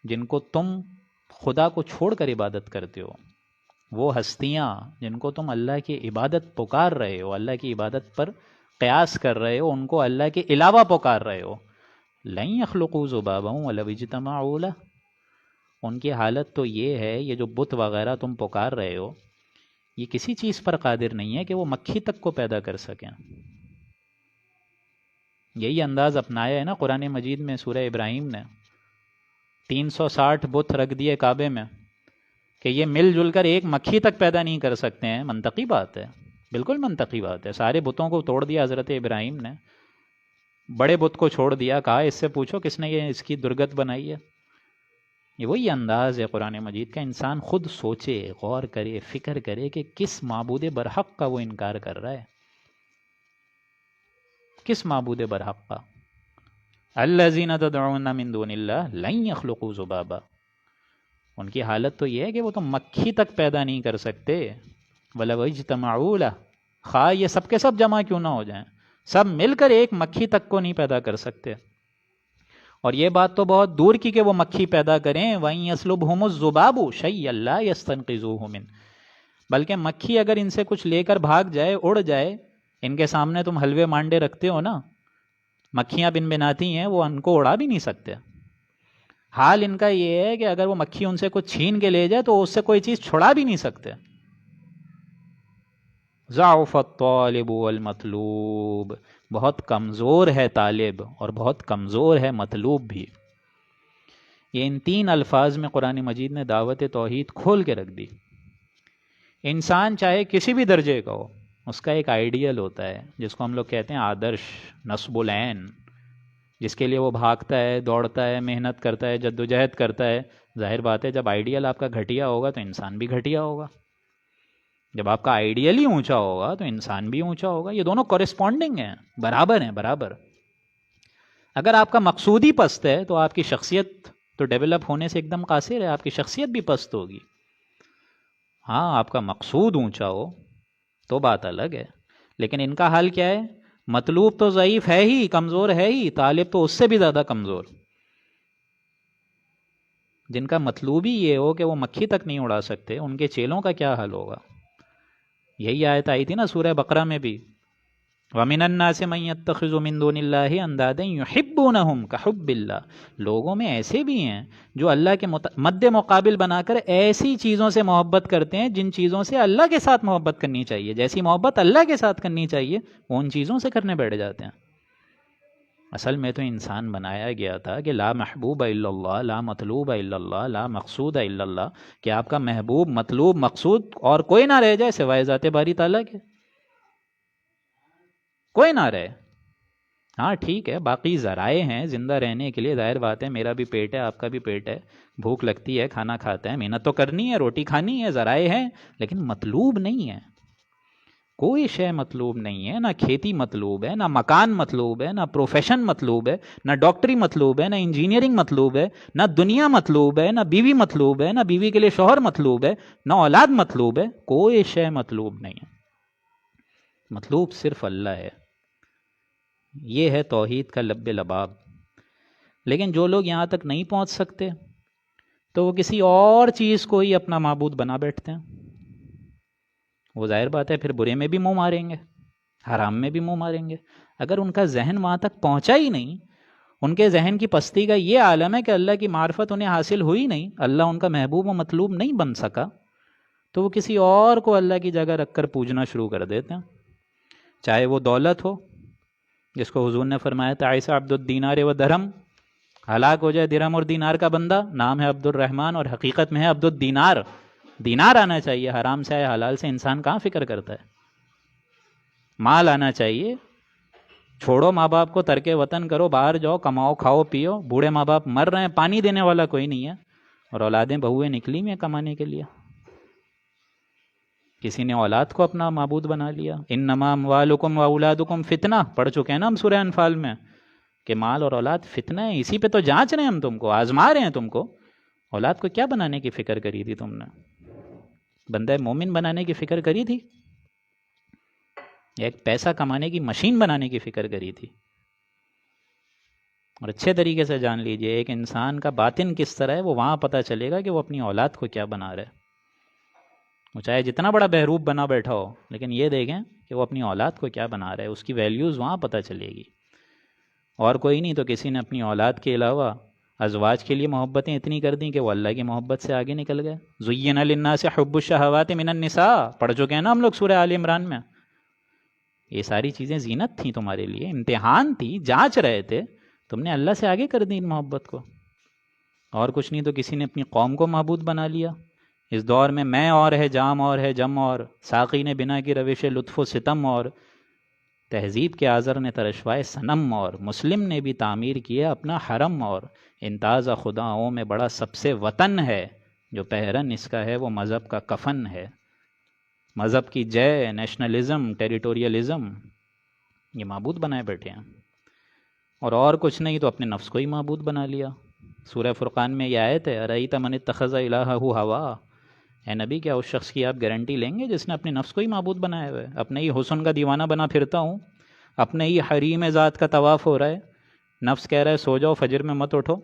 جن کو تم خدا کو چھوڑ کر عبادت کرتے ہو، وہ ہستیاں جن کو تم اللہ کی عبادت پکار رہے ہو، اللہ کی عبادت پر قیاس کر رہے ہو، ان کو اللہ کے علاوہ پکار رہے ہو، لن یخلقوا ذبابا ولو اجتمعوا لہ، ان کی حالت تو یہ ہے، یہ جو بت وغیرہ تم پکار رہے ہو، یہ کسی چیز پر قادر نہیں ہے کہ وہ مکھی تک کو پیدا کر سکیں۔ یہی انداز اپنایا ہے نا قرآن مجید میں، سورہ ابراہیم نے 360 بت رکھ دیے کعبے میں کہ یہ مل جل کر ایک مکھی تک پیدا نہیں کر سکتے ہیں۔ منطقی بات ہے، بالکل منطقی بات ہے۔ سارے بتوں کو توڑ دیا حضرت ابراہیم نے، بڑے بت کو چھوڑ دیا، کہا اس سے پوچھو کس نے یہ اس کی درگت بنائی ہے۔ یہ وہی انداز ہے قرآن مجید کا، انسان خود سوچے، غور کرے، فکر کرے کہ کس معبود برحق کا وہ انکار کر رہا ہے، کس معبود برحق کا۔ الذین تدعون من دون اللہ لن یخلقوا ذبابا، ان کی حالت تو یہ ہے کہ وہ تو مکھی تک پیدا نہیں کر سکتے۔ ولو اجتمعوا لہ، خواہ یہ سب کے سب جمع کیوں نہ ہو جائیں، سب مل کر ایک مکھی تک کو نہیں پیدا کر سکتے۔ اور یہ بات تو بہت دور کی کہ وہ مکھی پیدا کریں، وَإِن يَسْلُبْهُمُ الذُّبَابُ شَيْئًا لَا يَسْتَنقِذُوهُ مِنْهُ، بلکہ مکھی اگر ان سے کچھ لے کر بھاگ جائے، اڑ جائے، ان کے سامنے تم حلوے مانڈے رکھتے ہو نا، مکھیاں بن بناتی ہیں، وہ ان کو اڑا بھی نہیں سکتے۔ حال ان کا یہ ہے کہ اگر وہ مکھی ان سے کچھ چھین کے لے جائے تو اس سے کوئی چیز چھڑا بھی نہیں سکتے۔ ضعف الطالب والمطلوب، بہت کمزور ہے طالب اور بہت کمزور ہے مطلوب بھی۔ یہ ان تین الفاظ میں قرآن مجید نے دعوت توحید کھول کے رکھ دی۔ انسان چاہے کسی بھی درجے کا ہو، اس کا ایک آئیڈیل ہوتا ہے جس کو ہم لوگ کہتے ہیں آدرش، نصب العین، جس کے لیے وہ بھاگتا ہے، دوڑتا ہے، محنت کرتا ہے، جدوجہد کرتا ہے۔ ظاہر بات ہے جب آئیڈیل آپ کا گھٹیا ہوگا تو انسان بھی گھٹیا ہوگا، جب آپ کا آئیڈیل ہی اونچا ہوگا تو انسان بھی اونچا ہوگا۔ یہ دونوں کورسپونڈنگ ہیں، برابر ہیں، برابر۔ اگر آپ کا مقصود ہی پست ہے تو آپ کی شخصیت تو ڈیولپ ہونے سے ایک دم قاصر ہے، آپ کی شخصیت بھی پست ہوگی۔ ہاں، آپ کا مقصود اونچا ہو تو بات الگ ہے، لیکن ان کا حال کیا ہے؟ مطلوب تو ضعیف ہے ہی، کمزور ہے ہی، طالب تو اس سے بھی زیادہ کمزور، جن کا مطلوب ہی یہ ہو کہ وہ مکھی تک نہیں اڑا سکتے، ان کے چیلوں کا کیا حل ہوگا؟ یہی آیت آئی تھی نا سورہ بقرہ میں بھی، وَمِنَ النَّاسِ مَن يَتَّخِذُ مِن دُونِ اللَّهِ أَندَادًا يُحِبُّونَهُمْ كَحُبِّ اللَّهِ، لوگوں میں ایسے بھی ہیں جو اللہ کے مد مقابل بنا کر ایسی چیزوں سے محبت کرتے ہیں جن چیزوں سے اللہ کے ساتھ محبت کرنی چاہیے، جیسی محبت اللہ کے ساتھ کرنی چاہیے وہ ان چیزوں سے کرنے بیٹھ جاتے ہیں۔ اصل میں تو انسان بنایا گیا تھا کہ لا محبوب الا اللہ، لا مطلوب الا اللہ، لا مقصود الا اللہ، کہ آپ کا محبوب، مطلوب، مقصود اور کوئی نہ رہ جائے سوائے ذات باری تعالیٰ کے، کوئی نہ رہے۔ ہاں ٹھیک ہے، باقی ذرائع ہیں زندہ رہنے کے لیے، ظاہر بات ہے میرا بھی پیٹ ہے، آپ کا بھی پیٹ ہے، بھوک لگتی ہے، کھانا کھاتے ہیں، محنت تو کرنی ہے، روٹی کھانی ہے، ذرائع ہیں، لیکن مطلوب نہیں ہے، کوئی شے مطلوب نہیں ہے، نہ کھیتی مطلوب ہے، نہ مکان مطلوب ہے، نہ پروفیشن مطلوب ہے، نہ ڈاکٹری مطلوب ہے، نہ انجینئرنگ مطلوب ہے، نہ دنیا مطلوب ہے، نہ بیوی مطلوب ہے، نہ بیوی کے لیے شوہر مطلوب ہے، نہ اولاد مطلوب ہے، کوئی شے مطلوب نہیں ہے، مطلوب صرف اللہ ہے۔ یہ ہے توحید کا لب لباب۔ لیکن جو لوگ یہاں تک نہیں پہنچ سکتے تو وہ کسی اور چیز کو ہی اپنا معبود بنا بیٹھتے ہیں، وہ ظاہر بات ہے پھر برے میں بھی منہ ماریں گے، حرام میں بھی منہ ماریں گے۔ اگر ان کا ذہن وہاں تک پہنچا ہی نہیں، ان کے ذہن کی پستی کا یہ عالم ہے کہ اللہ کی معرفت انہیں حاصل ہوئی نہیں، اللہ ان کا محبوب و مطلوب نہیں بن سکا، تو وہ کسی اور کو اللہ کی جگہ رکھ کر پوجنا شروع کر دیتے ہیں، چاہے وہ دولت ہو، جس کو حضور نے فرمایا تعیس عبد الدینار و درہم، ہلاک ہو جائے درہم اور دینار کا بندہ، نام ہے عبد الرحمن اور حقیقت میں ہے عبد الدینار، دینار آنا چاہیے، حرام سے ہے حلال سے انسان کہاں فکر کرتا ہے، مال آنا چاہیے، چھوڑو ماں باپ کو، ترک وطن کرو، باہر جاؤ، کماؤ، کھاؤ پیو، بوڑھے ماں باپ مر رہے ہیں، پانی دینے والا کوئی نہیں ہے، اور اولادیں بہویں نکلی میں کمانے کے لیے، کسی نے اولاد کو اپنا معبود بنا لیا۔ انما اموالکم واولادکم فتنہ، پڑھ چکے ہیں نا ہم سورہ انفال میں کہ مال اور اولاد فتنہ ہے، اسی پہ تو جانچ رہے ہیں ہم، تم کو آزما رہے ہیں، تم کو اولاد کو کیا بنانے کی فکر کری تھی تم نے؟ بندہ مومن بنانے کی فکر کری تھی؟ ایک پیسہ کمانے کی مشین بنانے کی فکر کری تھی؟ اور اچھے طریقے سے جان لیجئے ایک انسان کا باطن کس طرح ہے، وہ وہاں پتہ چلے گا کہ وہ اپنی اولاد کو کیا بنا رہا ہے، وہ چاہے جتنا بڑا بہروپ بنا بیٹھا ہو، لیکن یہ دیکھیں کہ وہ اپنی اولاد کو کیا بنا رہا ہے، اس کی ویلیوز وہاں پتہ چلے گی۔ اور کوئی نہیں تو کسی نے اپنی اولاد کے علاوہ ازواج کے لیے محبتیں اتنی کر دیں کہ وہ اللہ کی محبت سے آگے نکل گئے۔ زُيِّنَ لِلنَّاسِ حُبُّ الشَّهَوَاتِ مِنَ النِّسَاءِ، پڑھ چکے ہیں نا ہم لوگ سورہ آل عمران میں۔ یہ ساری چیزیں زینت تھیں تمہارے لیے، امتحان تھی، جانچ رہے تھے، تم نے اللہ سے آگے کر دی ان محبت کو۔ اور کچھ نہیں تو کسی نے اپنی قوم کو معبود بنا لیا۔ اس دور میں اور ہے، جام اور ہے، جم اور، ساقی نے بنا کی روش لطف و ستم اور، تہذیب کے آزر نے ترشوائے صنم اور، مسلم نے بھی تعمیر کیا اپنا حرم اور، انتاز خداؤں میں بڑا سب سے وطن ہے، جو پہرن اس کا ہے وہ مذہب کا کفن ہے۔ مذہب کی جے، نیشنلزم، ٹیریٹوریلزم، یہ معبود بنائے بیٹھے ہیں، اور کچھ نہیں تو اپنے نفس کو ہی معبود بنا لیا۔ سورہ فرقان میں یہ آیت ہے ارأیت من اتخذ الہہ ہوا، اے نبی کیا اس شخص کی آپ گارنٹی لیں گے جس نے اپنے نفس کو ہی معبود بنایا ہوا ہے؟ اپنے ہی حسن کا دیوانہ بنا پھرتا ہوں، اپنے ہی حریم ذات کا طواف ہو رہا ہے، نفس کہہ رہا ہے سو جاؤ فجر میں مت اٹھو،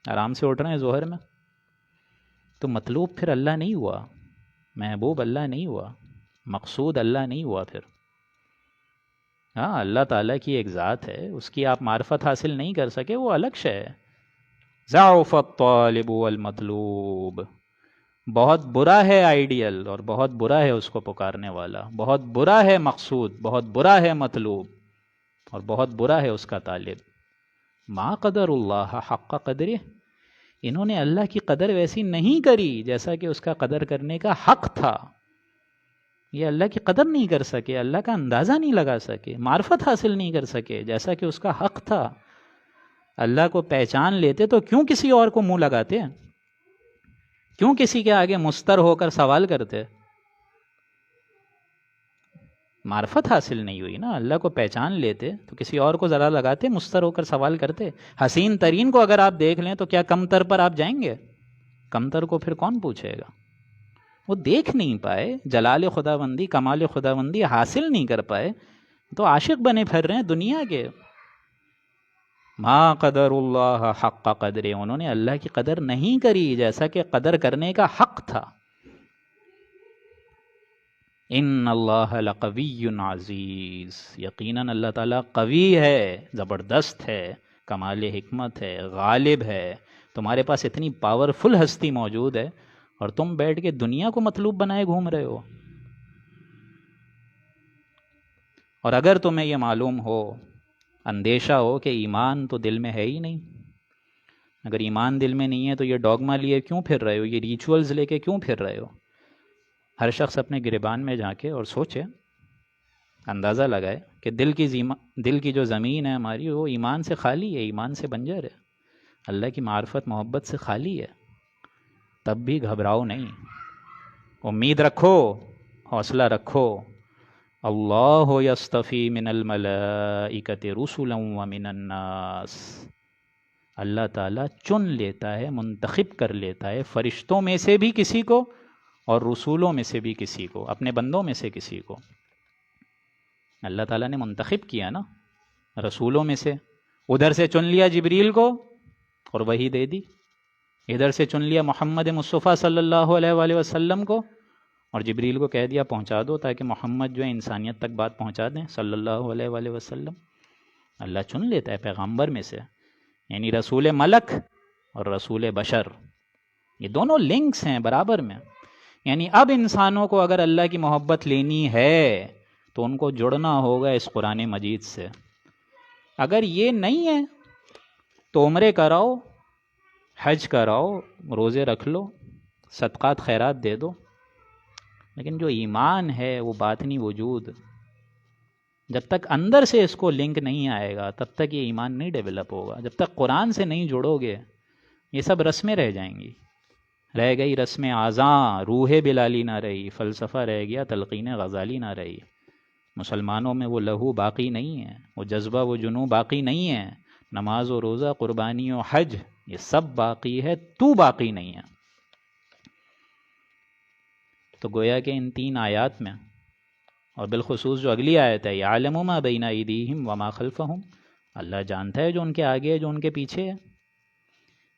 آرام سے اٹھ رہے ہیں ظہر میں، تو مطلوب پھر اللہ نہیں ہوا، محبوب اللہ نہیں ہوا، مقصود اللہ نہیں ہوا پھر۔ ہاں اللہ تعالیٰ کی ایک ذات ہے، اس کی آپ معرفت حاصل نہیں کر سکے، وہ الگ شے ہے۔ ضعف الطالب والمطلوب، بہت برا ہے آئیڈیل اور بہت برا ہے اس کو پکارنے والا، بہت برا ہے مقصود، بہت برا ہے مطلوب، اور بہت برا ہے اس کا طالب۔ ما قدر اللہ حق قدرہ، انہوں نے اللہ کی قدر ویسی نہیں کری جیسا کہ اس کا قدر کرنے کا حق تھا۔ یہ اللہ کی قدر نہیں کر سکے، اللہ کا اندازہ نہیں لگا سکے، معرفت حاصل نہیں کر سکے جیسا کہ اس کا حق تھا۔ اللہ کو پہچان لیتے تو کیوں کسی اور کو منہ لگاتے ہیں؟ کیوں کسی کے آگے مستر ہو کر سوال کرتے؟ معرفت حاصل نہیں ہوئی نا، اللہ کو پہچان لیتے تو کسی اور کو ذرا لگاتے، مستر ہو کر سوال کرتے۔ حسین ترین کو اگر آپ دیکھ لیں تو کیا کمتر پر آپ جائیں گے؟ کمتر کو پھر کون پوچھے گا؟ وہ دیکھ نہیں پائے، جلال خداوندی، کمال خداوندی حاصل نہیں کر پائے، تو عاشق بنے پھر رہے ہیں دنیا کے. ما قدر اللہ حق قدر، انہوں نے اللہ کی قدر نہیں کری جیسا کہ قدر کرنے کا حق تھا. ان اللہ لقوی عزیز، یقیناً اللہ تعالیٰ قوی ہے، زبردست ہے، کمال حکمت ہے، غالب ہے. تمہارے پاس اتنی پاورفل ہستی موجود ہے اور تم بیٹھ کے دنیا کو مطلوب بنائے گھوم رہے ہو. اور اگر تمہیں یہ معلوم ہو، اندیشہ ہو کہ ایمان تو دل میں ہے ہی نہیں، اگر ایمان دل میں نہیں ہے تو یہ ڈوگما لیے کیوں پھر رہے ہو، یہ ریچولز لے کے کیوں پھر رہے ہو؟ ہر شخص اپنے گریبان میں جھانکے اور سوچے، اندازہ لگائے کہ دل کی جو زمین ہے ہماری وہ ایمان سے خالی ہے، ایمان سے بنجر ہے، اللہ کی معرفت محبت سے خالی ہے. تب بھی گھبراؤ نہیں، امید رکھو، حوصلہ رکھو. اللہ یصطفی من الملائکۃ رسلا ومن الناس، اللہ تعالیٰ چن لیتا ہے، منتخب کر لیتا ہے فرشتوں میں سے بھی کسی کو اور رسولوں میں سے بھی کسی کو، اپنے بندوں میں سے کسی کو. اللہ تعالیٰ نے منتخب کیا نا رسولوں میں سے، ادھر سے چن لیا جبریل کو اور وحی دے دی، ادھر سے چن لیا محمد مصطفیٰ صلی اللہ علیہ وآلہ وسلم کو اور جبریل کو کہہ دیا پہنچا دو تاکہ محمد جو ہے انسانیت تک بات پہنچا دیں صلی اللہ علیہ وآلہ وسلم. اللہ چن لیتا ہے پیغمبر میں سے، یعنی رسول ملک اور رسول بشر، یہ دونوں لنکس ہیں برابر میں. یعنی اب انسانوں کو اگر اللہ کی محبت لینی ہے تو ان کو جڑنا ہوگا اس قرآن مجید سے. اگر یہ نہیں ہے تو عمرے کراؤ، حج کراؤ، روزے رکھ لو، صدقات خیرات دے دو، لیکن جو ایمان ہے وہ باطنی وجود، جب تک اندر سے اس کو لنک نہیں آئے گا تب تک یہ ایمان نہیں ڈیولپ ہوگا. جب تک قرآن سے نہیں جڑو گے یہ سب رسمیں رہ جائیں گی. رہ گئی رسم اعضاں، روح بلالی نہ رہی، فلسفہ رہ گیا، تلقین غزالی نہ رہی. مسلمانوں میں وہ لہو باقی نہیں ہے، وہ جذبہ وہ جنوں باقی نہیں ہے. نماز و روزہ، قربانی و حج، یہ سب باقی ہے، تو باقی نہیں ہے. تو گویا کہ ان تین آیات میں اور بالخصوص جو اگلی آیت ہے یعلم ما بین ایدیہم وما خلفہم، اللہ جانتا ہے جو ان کے آگے ہے جو ان کے پیچھے ہے.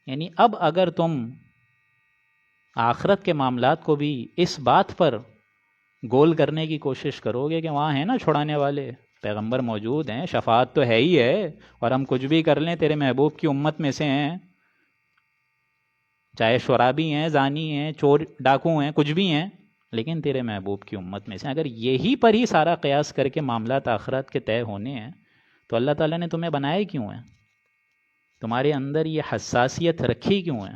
یعنی اب اگر تم آخرت کے معاملات کو بھی اس بات پر گول کرنے کی کوشش کرو گے کہ وہاں ہیں نا چھڑانے والے، پیغمبر موجود ہیں، شفاعت تو ہے ہی ہے، اور ہم کچھ بھی کر لیں تیرے محبوب کی امت میں سے ہیں، چاہے شرابی ہیں، زانی ہیں، چور ڈاکو ہیں، کچھ بھی ہیں، لیکن تیرے محبوب کی امت میں سے. اگر یہی پر ہی سارا قیاس کر کے معاملات آخرت کے طے ہونے ہیں تو اللہ تعالیٰ نے تمہیں بنائے کیوں ہیں؟ تمہارے اندر یہ حساسیت رکھی کیوں ہے؟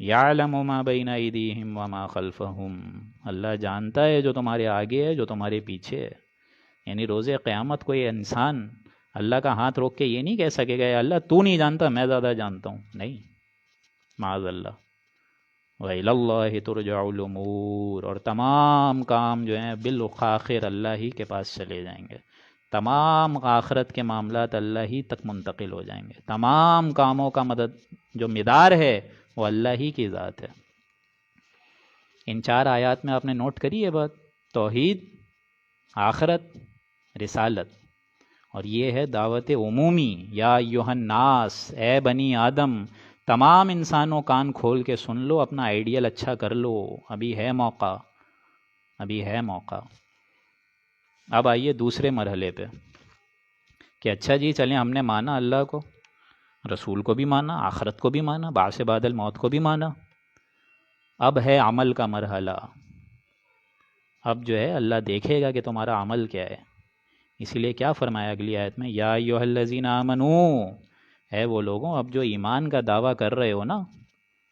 یعلم ما بین ایدیہم وما خلفہم، اللہ جانتا ہے جو تمہارے آگے ہے جو تمہارے پیچھے ہے. یعنی روز قیامت کو یہ انسان اللہ کا ہاتھ روک کے یہ نہیں کہہ سکے گا اللہ تو نہیں جانتا میں زیادہ جانتا ہوں، نہیں، معاذ اللہ. وَإِلَى اللَّهِ تُرْجَعُ الْأُمُورُ، اور تمام کام جو ہیں بالآخر اللہ ہی کے پاس چلے جائیں گے. تمام آخرت کے معاملات اللہ ہی تک منتقل ہو جائیں گے. تمام کاموں کا جو مدار ہے وہ اللہ ہی کی ذات ہے. ان چار آیات میں آپ نے نوٹ کری ہے بات، توحید، آخرت، رسالت، اور یہ ہے دعوت عمومی، یا ایھا الناس، اے بنی آدم، تمام انسانوں کان کھول کے سن لو، اپنا آئیڈیل اچھا کر لو، ابھی ہے موقع، ابھی ہے موقع. اب آئیے دوسرے مرحلے پہ کہ اچھا جی چلیں ہم نے مانا اللہ کو، رسول کو بھی مانا، آخرت کو بھی مانا، بعث بعد الموت کو بھی مانا. اب ہے عمل کا مرحلہ. اب جو ہے اللہ دیکھے گا کہ تمہارا عمل کیا ہے. اسی لیے کیا فرمایا اگلی آیت میں، یا ایھا الذین آمنوا، ہے وہ لوگوں اب جو ایمان کا دعویٰ کر رہے ہو نا،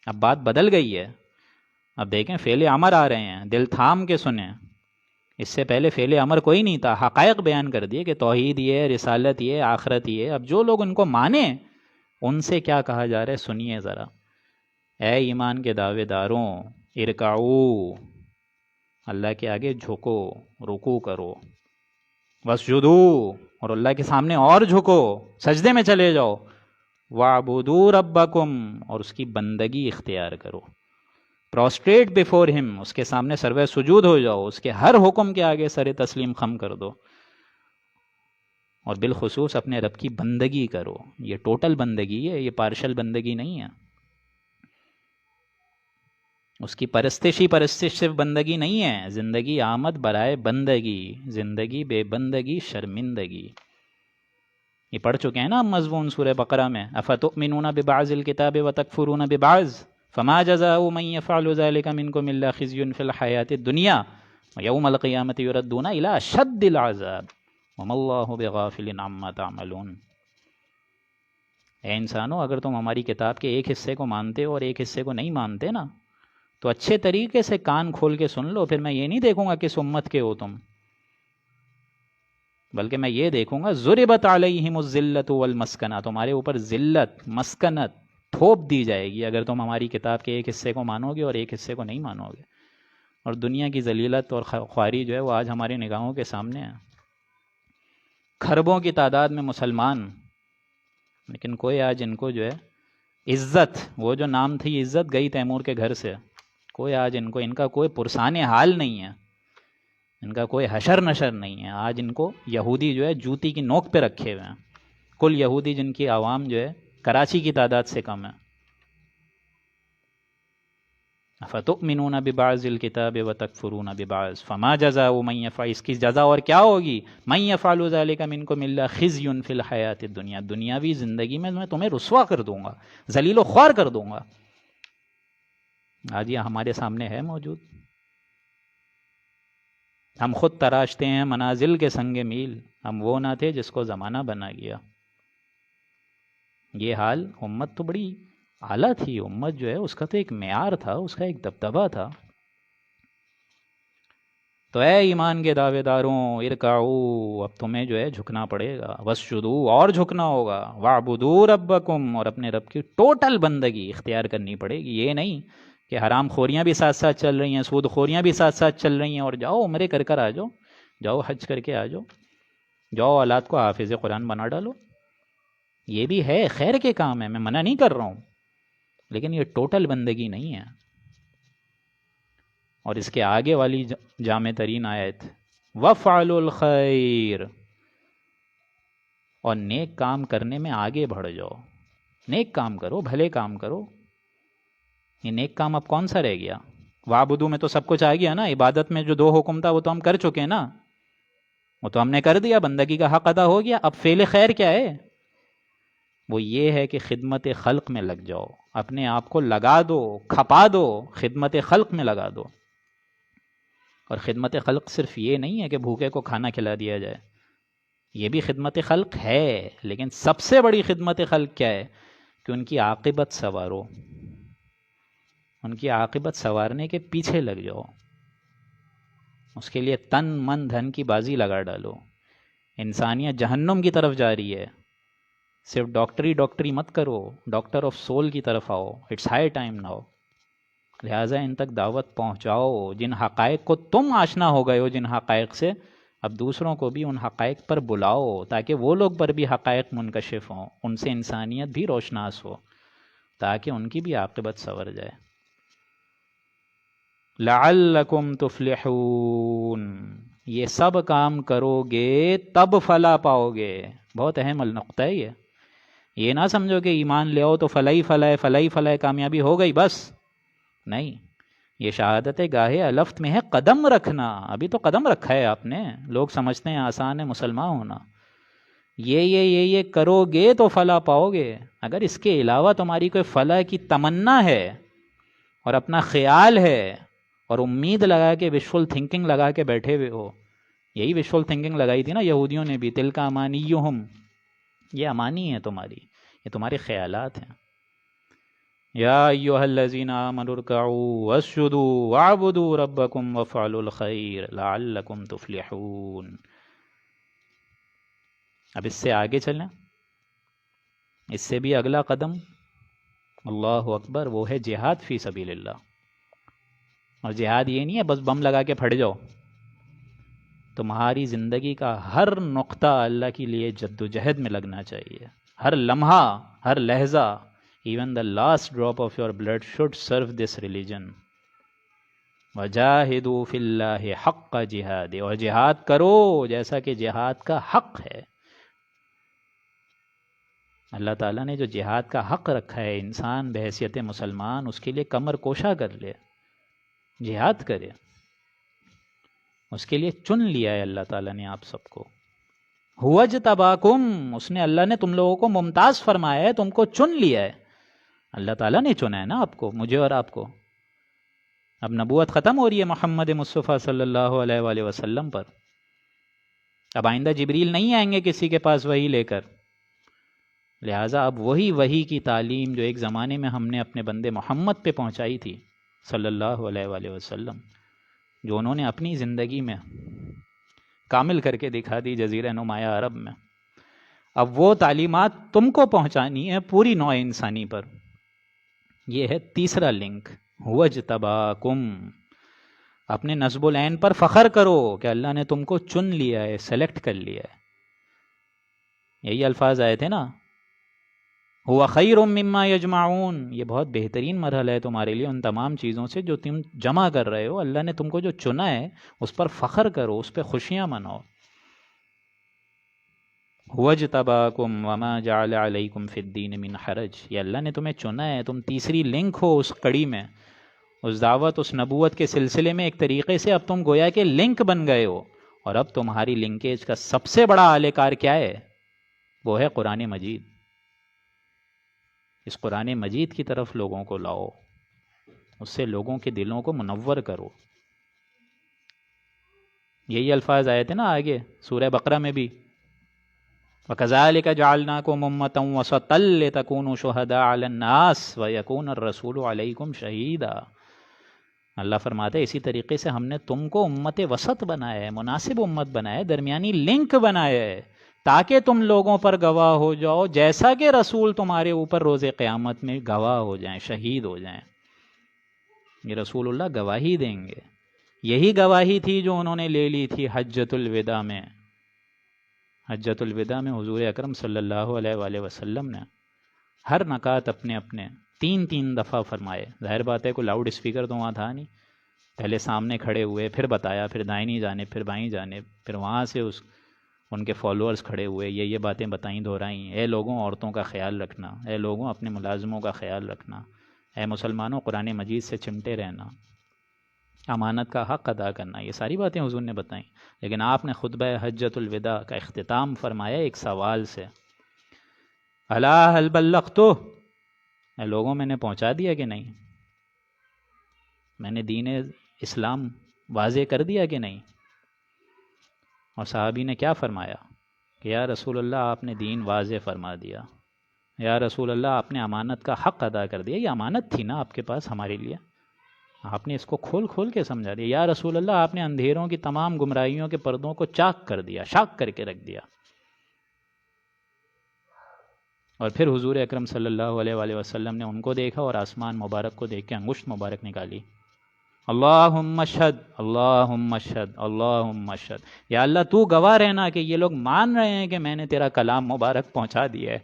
اب بات بدل گئی ہے. اب دیکھیں فعل امر آ رہے ہیں، دل تھام کے سنیں. اس سے پہلے فعل امر کوئی نہیں تھا، حقائق بیان کر دیے کہ توحید یہ، رسالت یہ، آخرت یہ. اب جو لوگ ان کو مانیں ان سے کیا کہا جا رہا ہے سنیے ذرا. اے ایمان کے دعوے داروں، ارکعو، اللہ کے آگے جھکو، رکوع کرو، واسجدو، اور اللہ کے سامنے اور جھکو، سجدے میں چلے جاؤ، وَاعْبُدُوا رَبَّكُمْ، اور اس کی بندگی اختیار کرو. پروسٹریٹ بفور ہم، اس کے سامنے سروے سجود ہو جاؤ، اس کے ہر حکم کے آگے سر تسلیم خم کر دو. اور بالخصوص اپنے رب کی بندگی کرو. یہ ٹوٹل بندگی ہے، یہ پارشل بندگی نہیں ہے. اس کی پرستش صرف بندگی نہیں ہے. زندگی آمد برائے بندگی، زندگی بے بندگی شرمندگی. یہ پڑھ چکے ہیں نا ہم مضمون سورہ بقرہ میں. افتؤمنون ببعض الکتاب وتکفرون ببعض فما جزاء من يفعل ذلك منكم الا خزي في الحیاة الدنیا ویوم القیامة یردون الی اشد العذاب وما اللہ بغافل عما تعملون. اے انسانوں، اگر تم ہماری کتاب کے ایک حصے کو مانتے ہو اور ایک حصے کو نہیں مانتے نا، تو اچھے طریقے سے کان کھول کے سن لو. پھر میں یہ نہیں دیکھوں گا کس امت کے ہو تم، بلکہ میں یہ دیکھوں گا ضربت علیہم الذلۃ والمسکنہ، تمہارے اوپر ذلت مسکنت تھوپ دی جائے گی اگر تم ہماری کتاب کے ایک حصے کو مانو گے اور ایک حصے کو نہیں مانو گے. اور دنیا کی ذلیلت اور خواری جو ہے وہ آج ہماری نگاہوں کے سامنے ہے. کھربوں کی تعداد میں مسلمان، لیکن کوئی آج ان کو جو ہے عزت، وہ جو نام تھی عزت گئی تیمور کے گھر سے، کوئی آج ان کا کوئی پرسان حال نہیں ہے، ان کا کوئی حشر نشر نہیں ہے. آج ان کو یہودی جو ہے جوتی کی نوک پہ رکھے ہوئے ہیں. کل یہودی جن کی عوام جو ہے کراچی کی تعداد سے کم ہے. فتؤمنون ببعض الکتاب وتکفرون ببعض فما جزاء من يفعل، اس کی جزا اور کیا ہوگی؟ من يفعل ذلك منكم الا خزي في الحیاة الدنیا، دنیاوی زندگی میں تمہیں رسوا کر دوں گا، ذلیل و خوار کر دوں گا. آج یہ ہمارے سامنے ہے موجود. ہم خود تراشتے ہیں منازل کے سنگ میل، ہم وہ نہ تھے جس کو زمانہ بنا گیا. یہ حال، امت تو بڑی اعلیٰ تھی. امت جو ہے اس کا تو ایک معیار تھا، اس کا ایک دبدبہ تھا. تو اے ایمان کے دعوے داروں، ارکعوا، اب تمہیں جو ہے جھکنا پڑے گا. واسجدوا، اور جھکنا ہوگا. واعبدوا ربکم، اور اپنے رب کی ٹوٹل بندگی اختیار کرنی پڑے گی. یہ نہیں کہ حرام خوریاں بھی ساتھ ساتھ چل رہی ہیں، سود خوریاں بھی ساتھ ساتھ چل رہی ہیں اور جاؤ عمرے کر کر آ جاؤ، جاؤ حج کر کے آ جاؤ، جاؤ اولاد کو حافظ قرآن بنا ڈالو. یہ بھی ہے، خیر کے کام ہے، میں منع نہیں کر رہا ہوں، لیکن یہ ٹوٹل بندگی نہیں ہے. اور اس کے آگے والی جامع ترین آیت وَفْعَلُوا الْخَيْرَ، اور نیک کام کرنے میں آگے بڑھ جاؤ. نیک کام کرو، بھلے کام کرو. یہ نیک کام اب کون سا رہ گیا؟ وعبدو میں تو سب کچھ آ گیا نا. عبادت میں جو 2 حکم تھا وہ تو ہم کر چکے نا، وہ تو ہم نے کر دیا، بندگی کا حق ادا ہو گیا. اب فعل خیر کیا ہے؟ وہ یہ ہے کہ خدمت خلق میں لگ جاؤ، اپنے آپ کو لگا دو، کھپا دو، خدمت خلق میں لگا دو. اور خدمت خلق صرف یہ نہیں ہے کہ بھوکے کو کھانا کھلا دیا جائے، یہ بھی خدمت خلق ہے، لیکن سب سے بڑی خدمت خلق کیا ہے؟ کہ ان کی عاقبت سنوارو، ان کی عاقبت سنوارنے کے پیچھے لگ جاؤ. اس کے لیے تن من دھن کی بازی لگا ڈالو. انسانیت جہنم کی طرف جا رہی ہے، صرف ڈاکٹری مت کرو، ڈاکٹر آف سول کی طرف آؤ. It's high time now. لہٰذا ان تک دعوت پہنچاؤ. جن حقائق کو تم آشنا ہو گئے ہو، جن حقائق سے، اب دوسروں کو بھی ان حقائق پر بلاؤ، تاکہ وہ لوگ پر بھی حقائق منکشف ہوں، ان سے انسانیت بھی روشناس ہو، تاکہ ان کی بھی عاقبت سنور جائے. لعلکم تفلحون، یہ سب کام کرو گے تب فلاح پاؤ گے. بہت اہم نقطہ ہے یہ. یہ نہ سمجھو کہ ایمان لے آؤ تو فلاحی فلاح کامیابی ہو گئی بس. نہیں، یہ شہادت گاہ الفت میں ہے قدم رکھنا. ابھی تو قدم رکھا ہے آپ نے. لوگ سمجھتے ہیں آسان ہے مسلمان ہونا. یہ کرو گے تو فلاح پاؤ گے. اگر اس کے علاوہ تمہاری کوئی فلاح کی تمنا ہے اور اپنا خیال ہے اور امید لگا کے وشفل تھنکنگ لگا کے بیٹھے ہوئے ہو، یہی وشفل تھنکنگ لگائی تھی نا یہودیوں نے بھی، تلک امانیہم، یہ امانی ہے تمہاری، یہ تمہارے خیالات ہیں. یا ایھا الذین آمنوا ارکعوا واسجدوا واعبدوا ربکم وافعلوا الخیر لعلکم تفلحون. اب اس سے آگے چلیں، اس سے بھی اگلا قدم، اللہ اکبر، وہ ہے جہاد فی سبیل اللہ. اور جہاد یہ نہیں ہے بس بم لگا کے پھٹ جاؤ. تمہاری زندگی کا ہر نقطہ اللہ کے لیے جد و جہد میں لگنا چاہیے. ہر لمحہ، ہر لہجہ، even the last drop of your blood should serve this religion. وَجَاهِدُوا فِي اللَّهِ حَقَّ جِهَادِ، اور جہاد کرو جیسا کہ جہاد کا حق ہے. اللہ تعالیٰ نے جو جہاد کا حق رکھا ہے، انسان بحیثیت مسلمان اس کے لیے کمر کوشا کر لے، جہاد کرے، اس کے لیے چن لیا ہے اللہ تعالیٰ نے آپ سب کو. هو اجتباکم، اس نے، اللہ نے تم لوگوں کو ممتاز فرمایا ہے، تم کو چن لیا ہے. اللہ تعالیٰ نے چنا ہے نا آپ کو، مجھے اور آپ کو. اب نبوت ختم ہو رہی ہے محمد مصطفیٰ صلی اللہ علیہ وآلہ وسلم پر. اب آئندہ جبریل نہیں آئیں گے کسی کے پاس وحی لے کر، لہٰذا اب وہی وحی کی تعلیم جو ایک زمانے میں ہم نے اپنے بندے محمد پہ پہنچائی تھی صلی اللہ علیہ وآلہ وسلم، جو انہوں نے اپنی زندگی میں کامل کر کے دکھا دی جزیرہ نمایاں عرب میں، اب وہ تعلیمات تم کو پہنچانی ہے پوری نوع انسانی پر. یہ ہے تیسرا لنک، هو اجتباکم. اپنے نصب العین پر فخر کرو کہ اللہ نے تم کو چن لیا ہے، سلیکٹ کر لیا ہے. یہی الفاظ آئے تھے نا، هو خیر مما یجمعون. یہ بہت بہترین مرحلہ ہے تمہارے لیے ان تمام چیزوں سے جو تم جمع کر رہے ہو. اللہ نے تم کو جو چنا ہے اس پر فخر کرو، اس پہ خوشیاں مناؤ. هو اجتباکم وما جعل علیکم فی الدین من حرج. یہ اللہ نے تمہیں چنا ہے، تم تیسری لنک ہو اس کڑی میں، اس دعوت، اس نبوت کے سلسلے میں. ایک طریقے سے اب تم گویا کہ لنک بن گئے ہو، اور اب تمہاری لنکیج کا سب سے بڑا اعلی کار کیا ہے؟ وہ ہے قرآن مجید. اس قرآن مجید کی طرف لوگوں کو لاؤ، اس سے لوگوں کے دلوں کو منور کرو. یہی الفاظ آئے تھے نا آگے سورہ بقرہ میں بھی، وَكَذَلِكَ جَعَلْنَاكُمْ أُمَّةً وَسَطًا لِتَكُونُوا شُهَدَاءَ عَلَى النَّاسِ وَيَكُونَ الرَّسُولُ عَلَيْكُمْ شَهِيدًا. اللہ فرماتے ہیں اسی طریقے سے ہم نے تم کو امت وسط بنایا ہے، مناسب امت بنایا ہے، درمیانی لنک بنایا ہے، تاکہ تم لوگوں پر گواہ ہو جاؤ، جیسا کہ رسول تمہارے اوپر روز قیامت میں گواہ ہو جائیں، شہید ہو جائیں. یہ رسول اللہ گواہی دیں گے. یہی گواہی تھی جو انہوں نے لے لی تھی حجۃ الوداع میں. حجۃ الوداع میں حضور اکرم صلی اللہ علیہ وآلہ وسلم نے ہر نکات اپنے اپنے تین دفعہ فرمائے. ظاہر بات ہے کوئی لاؤڈ اسپیکر تو وہاں تھا نہیں، پہلے سامنے کھڑے ہوئے، پھر بتایا، پھر دائنی جانب، پھر بائیں جانب، پھر وہاں سے ان کے فالوورز کھڑے ہوئے، یہ باتیں بتائیں، دہرائیں. اے لوگوں، عورتوں کا خیال رکھنا، اے لوگوں، اپنے ملازموں کا خیال رکھنا، اے مسلمانوں، قرآن مجید سے چمٹے رہنا، امانت کا حق ادا کرنا. یہ ساری باتیں حضور نے بتائیں. لیکن آپ نے خطبہ حجۃ الوداع کا اختتام فرمایا ایک سوال سے، الا هل بلغت؟ اے لوگوں، میں نے پہنچا دیا کہ نہیں؟ میں نے دین اسلام واضح کر دیا کہ نہیں؟ اور صحابی نے کیا فرمایا کہ یا رسول اللہ، آپ نے دین واضح فرما دیا. یا رسول اللہ، آپ نے امانت کا حق ادا کر دیا. یہ امانت تھی نا آپ کے پاس ہمارے لیے، آپ نے اس کو کھول کے سمجھا دیا. یا رسول اللہ، آپ نے اندھیروں کی تمام گمراہیوں کے پردوں کو چاک کر دیا، شاک کر کے رکھ دیا. اور پھر حضور اکرم صلی اللہ علیہ وآلہ وسلم نے ان کو دیکھا اور آسمان مبارک کو دیکھ کے انگشت مبارک نکالی، اللہم اشہد، اللہم اشہد، اللہم اشہد. یا اللہ تو گواہ رہنا کہ یہ لوگ مان رہے ہیں کہ میں نے تیرا کلام مبارک پہنچا دیا ہے.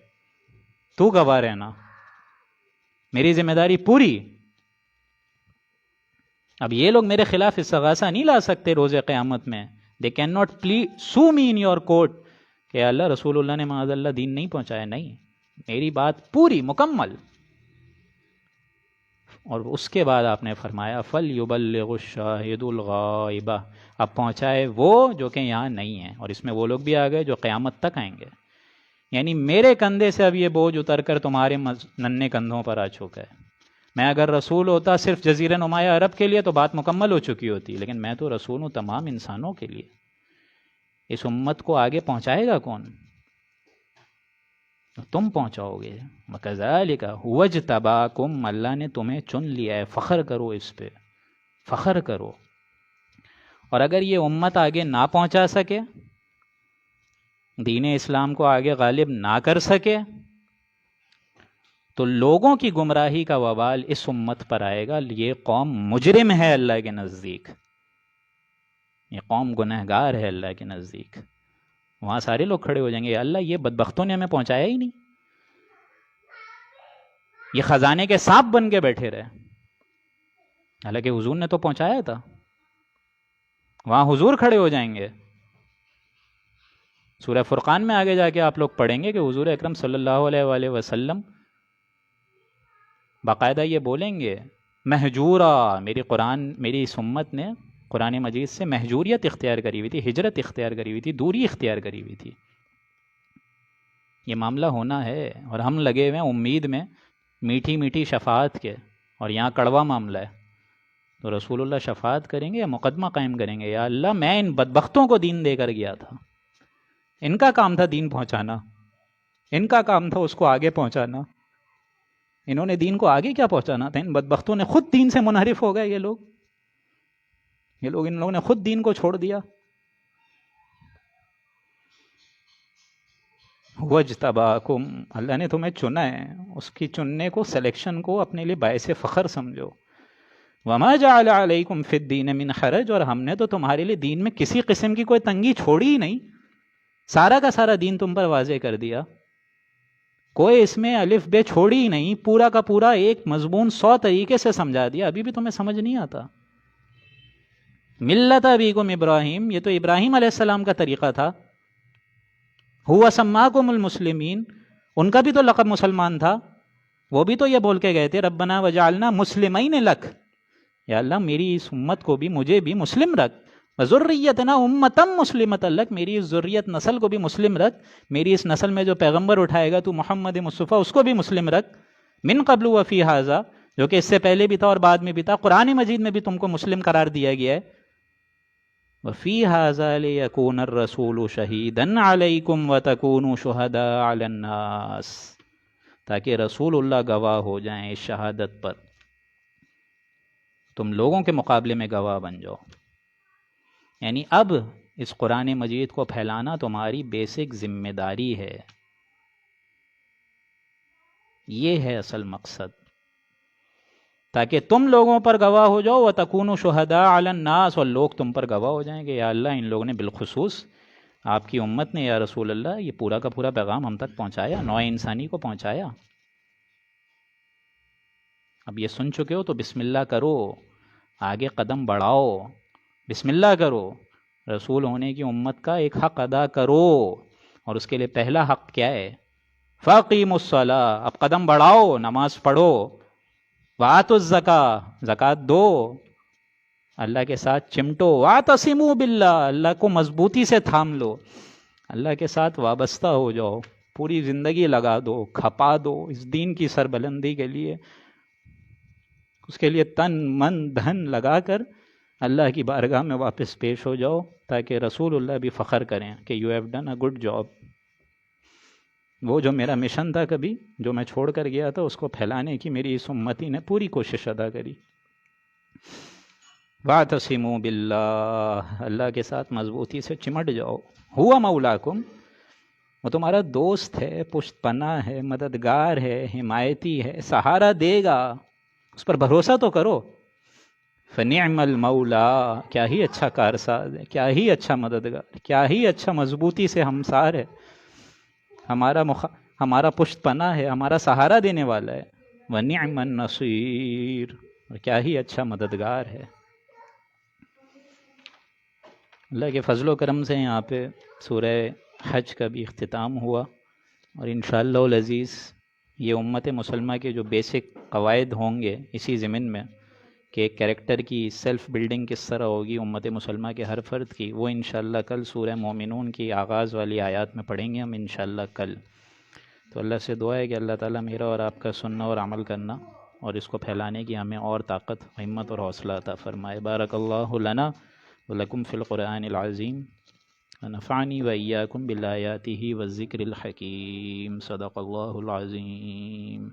تو گواہ رہنا، میری ذمہ داری پوری. اب یہ لوگ میرے خلاف استغاثہ نہیں لا سکتے روز قیامت میں. They can not so me in your court کہ اللہ رسول اللہ نے معاذ اللہ دین نہیں پہنچایا. نہیں، میری بات پوری مکمل. اور اس کے بعد آپ نے فرمایا فَلْيُبَلِّغُ الشَّاهِدُ الْغَائِبَ. اب پہنچائے وہ جو کہ یہاں نہیں ہیں، اور اس میں وہ لوگ بھی آ گئے جو قیامت تک آئیں گے. یعنی میرے کندھے سے اب یہ بوجھ اتر کر تمہارے ننھے کندھوں پر آ چکا ہے. میں اگر رسول ہوتا صرف جزیرہ نمایاں عرب کے لیے تو بات مکمل ہو چکی ہوتی، لیکن میں تو رسول ہوں تمام انسانوں کے لیے. اس امت کو آگے پہنچائے گا کون؟ تم پہنچاؤ گے. وَكَذَلِكَ هُوَ اجْتَبَاكُمْ. اللہ نے تمہیں چن لیا ہے، فخر کرو اس پہ، فخر کرو. اور اگر یہ امت آگے نہ پہنچا سکے، دین اسلام کو آگے غالب نہ کر سکے، تو لوگوں کی گمراہی کا وبال اس امت پر آئے گا. یہ قوم مجرم ہے اللہ کے نزدیک، یہ قوم گنہگار ہے اللہ کے نزدیک. وہاں سارے لوگ کھڑے ہو جائیں گے، اللہ یہ بدبختوں نے ہمیں پہنچایا ہی نہیں، یہ خزانے کے سانپ بن کے بیٹھے رہے. حالانکہ حضور نے تو پہنچایا تھا. وہاں حضور کھڑے ہو جائیں گے، سورہ فرقان میں آگے جا کے آپ لوگ پڑھیں گے کہ حضور اکرم صلی اللہ علیہ وآلہ وسلم باقاعدہ یہ بولیں گے مہجورا، میری اس امت نے قرآن مجید سے مہجوریت اختیار کری ہوئی تھی، ہجرت اختیار کری ہوئی تھی، دوری اختیار کری ہوئی تھی. یہ معاملہ ہونا ہے اور ہم لگے ہوئے ہیں امید میں میٹھی میٹھی شفاعت کے، اور یہاں کڑوا معاملہ ہے. تو رسول اللہ شفاعت کریں گے یا مقدمہ قائم کریں گے؟ یا اللہ میں ان بدبختوں کو دین دے کر گیا تھا، ان کا کام تھا دین پہنچانا، ان کا کام تھا اس کو آگے پہنچانا، انہوں نے دین کو آگے کیا پہنچانا تھا؟ ان بدبختوں نے خود دین سے منحرف ہو گئے. ان لوگوں نے خود دین کو چھوڑ دیا. وَاجْتَبَاكُمْ، اللہ نے تمہیں چنا ہے، اس کی چننے کو، سلیکشن کو اپنے لیے باعث فخر سمجھو. وَمَا جَعَلَ عَلَيْكُمْ فِي الدِّينِ مِنْ حَرَجٍ، اور ہم نے تو تمہارے لیے دین میں کسی قسم کی کوئی تنگی چھوڑی ہی نہیں، سارا کا سارا دین تم پر واضح کر دیا، کوئی اس میں الف بے چھوڑی ہی نہیں، پورا کا پورا ایک مضمون 100 طریقے سے سمجھا دیا. ابھی بھی تمہیں سمجھ نہیں آتا؟ ملت ابیکم ابراہیم، یہ تو ابراہیم علیہ السلام کا طریقہ تھا. ہوا سماکم المسلمین، ان کا بھی تو لقب مسلمان تھا، وہ بھی تو یہ بول کے گئے تھے ربنا وجعلنا مسلمین لک، یا اللہ میری اس امت کو بھی، مجھے بھی مسلم رکھ، وذریتنا امتا مسلمتا لک، میری اس ذریت نسل کو بھی مسلم رکھ، میری اس نسل میں جو پیغمبر اٹھائے گا تو محمد مصطفیٰ، اس کو بھی مسلم رکھ. من قبل وفی ھذا، جو کہ اس سے پہلے بھی تھا اور بعد میں بھی تھا، قرآن مجید میں بھی تم کو مسلم قرار دیا گیا ہے. وفی ھذا لیکون الرسول شہیدا علیکم وتکونوا شہداء علی الناس، تاکہ رسول اللہ گواہ ہو جائیں اس شہادت پر، تم لوگوں کے مقابلے میں گواہ بن جاؤ. یعنی اب اس قرآن مجید کو پھیلانا تمہاری بیسک ذمہ داری ہے. یہ ہے اصل مقصد، تاکہ تم لوگوں پر گواہ ہو جاؤ، وَتَكُونُوا شُهَدَاءَ عَلَى النَّاسِ، اور لوگ تم پر گواہ ہو جائیں گے یا اللہ ان لوگوں نے بالخصوص آپ کی امت نے یا رسول اللہ یہ پورا کا پورا پیغام ہم تک پہنچایا، نوع انسانی کو پہنچایا. اب یہ سن چکے ہو تو بسم اللہ کرو، آگے قدم بڑھاؤ، بسم اللہ کرو، رسول ہونے کی امت کا ایک حق ادا کرو. اور اس کے لیے پہلا حق کیا ہے؟ فَأَقِيمُوا الصَّلَاةَ، اب قدم بڑھاؤ، نماز پڑھو. وَآتُوا الزَّكَاةَ، زکوٰۃ دو، اللہ کے ساتھ چمٹو. وَاعْتَصِمُوا بِاللَّهِ، اللہ کو مضبوطی سے تھام لو، اللہ کے ساتھ وابستہ ہو جاؤ، پوری زندگی لگا دو، کھپا دو اس دین کی سربلندی کے لیے، اس کے لیے تن من دھن لگا کر اللہ کی بارگاہ میں واپس پیش ہو جاؤ، تاکہ رسول اللہ بھی فخر کریں کہ you have done a good job. وہ جو میرا مشن تھا کبھی جو میں چھوڑ کر گیا تھا، اس کو پھیلانے کی میری اس امتی نے پوری کوشش ادا کری. وَاعْتَصِمُوا بِاللَّهِ، اللہ کے ساتھ مضبوطی سے چمٹ جاؤ. ہوا مولاکم، وہ تمہارا دوست ہے، پشت پناہ ہے، مددگار ہے، حمایتی ہے، سہارا دے گا، اس پر بھروسہ تو کرو. فَنِعْمَ الْمَوْلَا، کیا ہی اچھا کارساز ہے، کیا ہی اچھا مددگار، کیا ہی اچھا مضبوطی سے ہمسار ہے، ہمارا پشت پناہ ہے، ہمارا سہارا دینے والا ہے. وَنِعْمَ النَّصِيرُ، اور کیا ہی اچھا مددگار ہے. اللہ کے فضل و کرم سے یہاں پہ سورہ حج کا بھی اختتام ہوا، اور انشاءاللہ العزیز یہ امت مسلمہ کے جو بیسک قواعد ہوں گے اسی ضمن میں کہ ایک کیریکٹر کی سیلف بلڈنگ کس طرح ہوگی امت مسلمہ کے ہر فرد کی، وہ انشاءاللہ کل سورہ مومنون کی آغاز والی آیات میں پڑھیں گے ہم انشاءاللہ کل. تو اللہ سے دعا ہے کہ اللہ تعالیٰ میرا اور آپ کا سننا اور عمل کرنا اور اس کو پھیلانے کی ہمیں اور طاقت، ہمت اور حوصلہ عطا فرمائے. بارک اللہ لنا ولکم فی القرآن العظیم، ونفعنی وإیاکم بالآیاتہ والذکر الحکیم. صدق اللہ العظیم.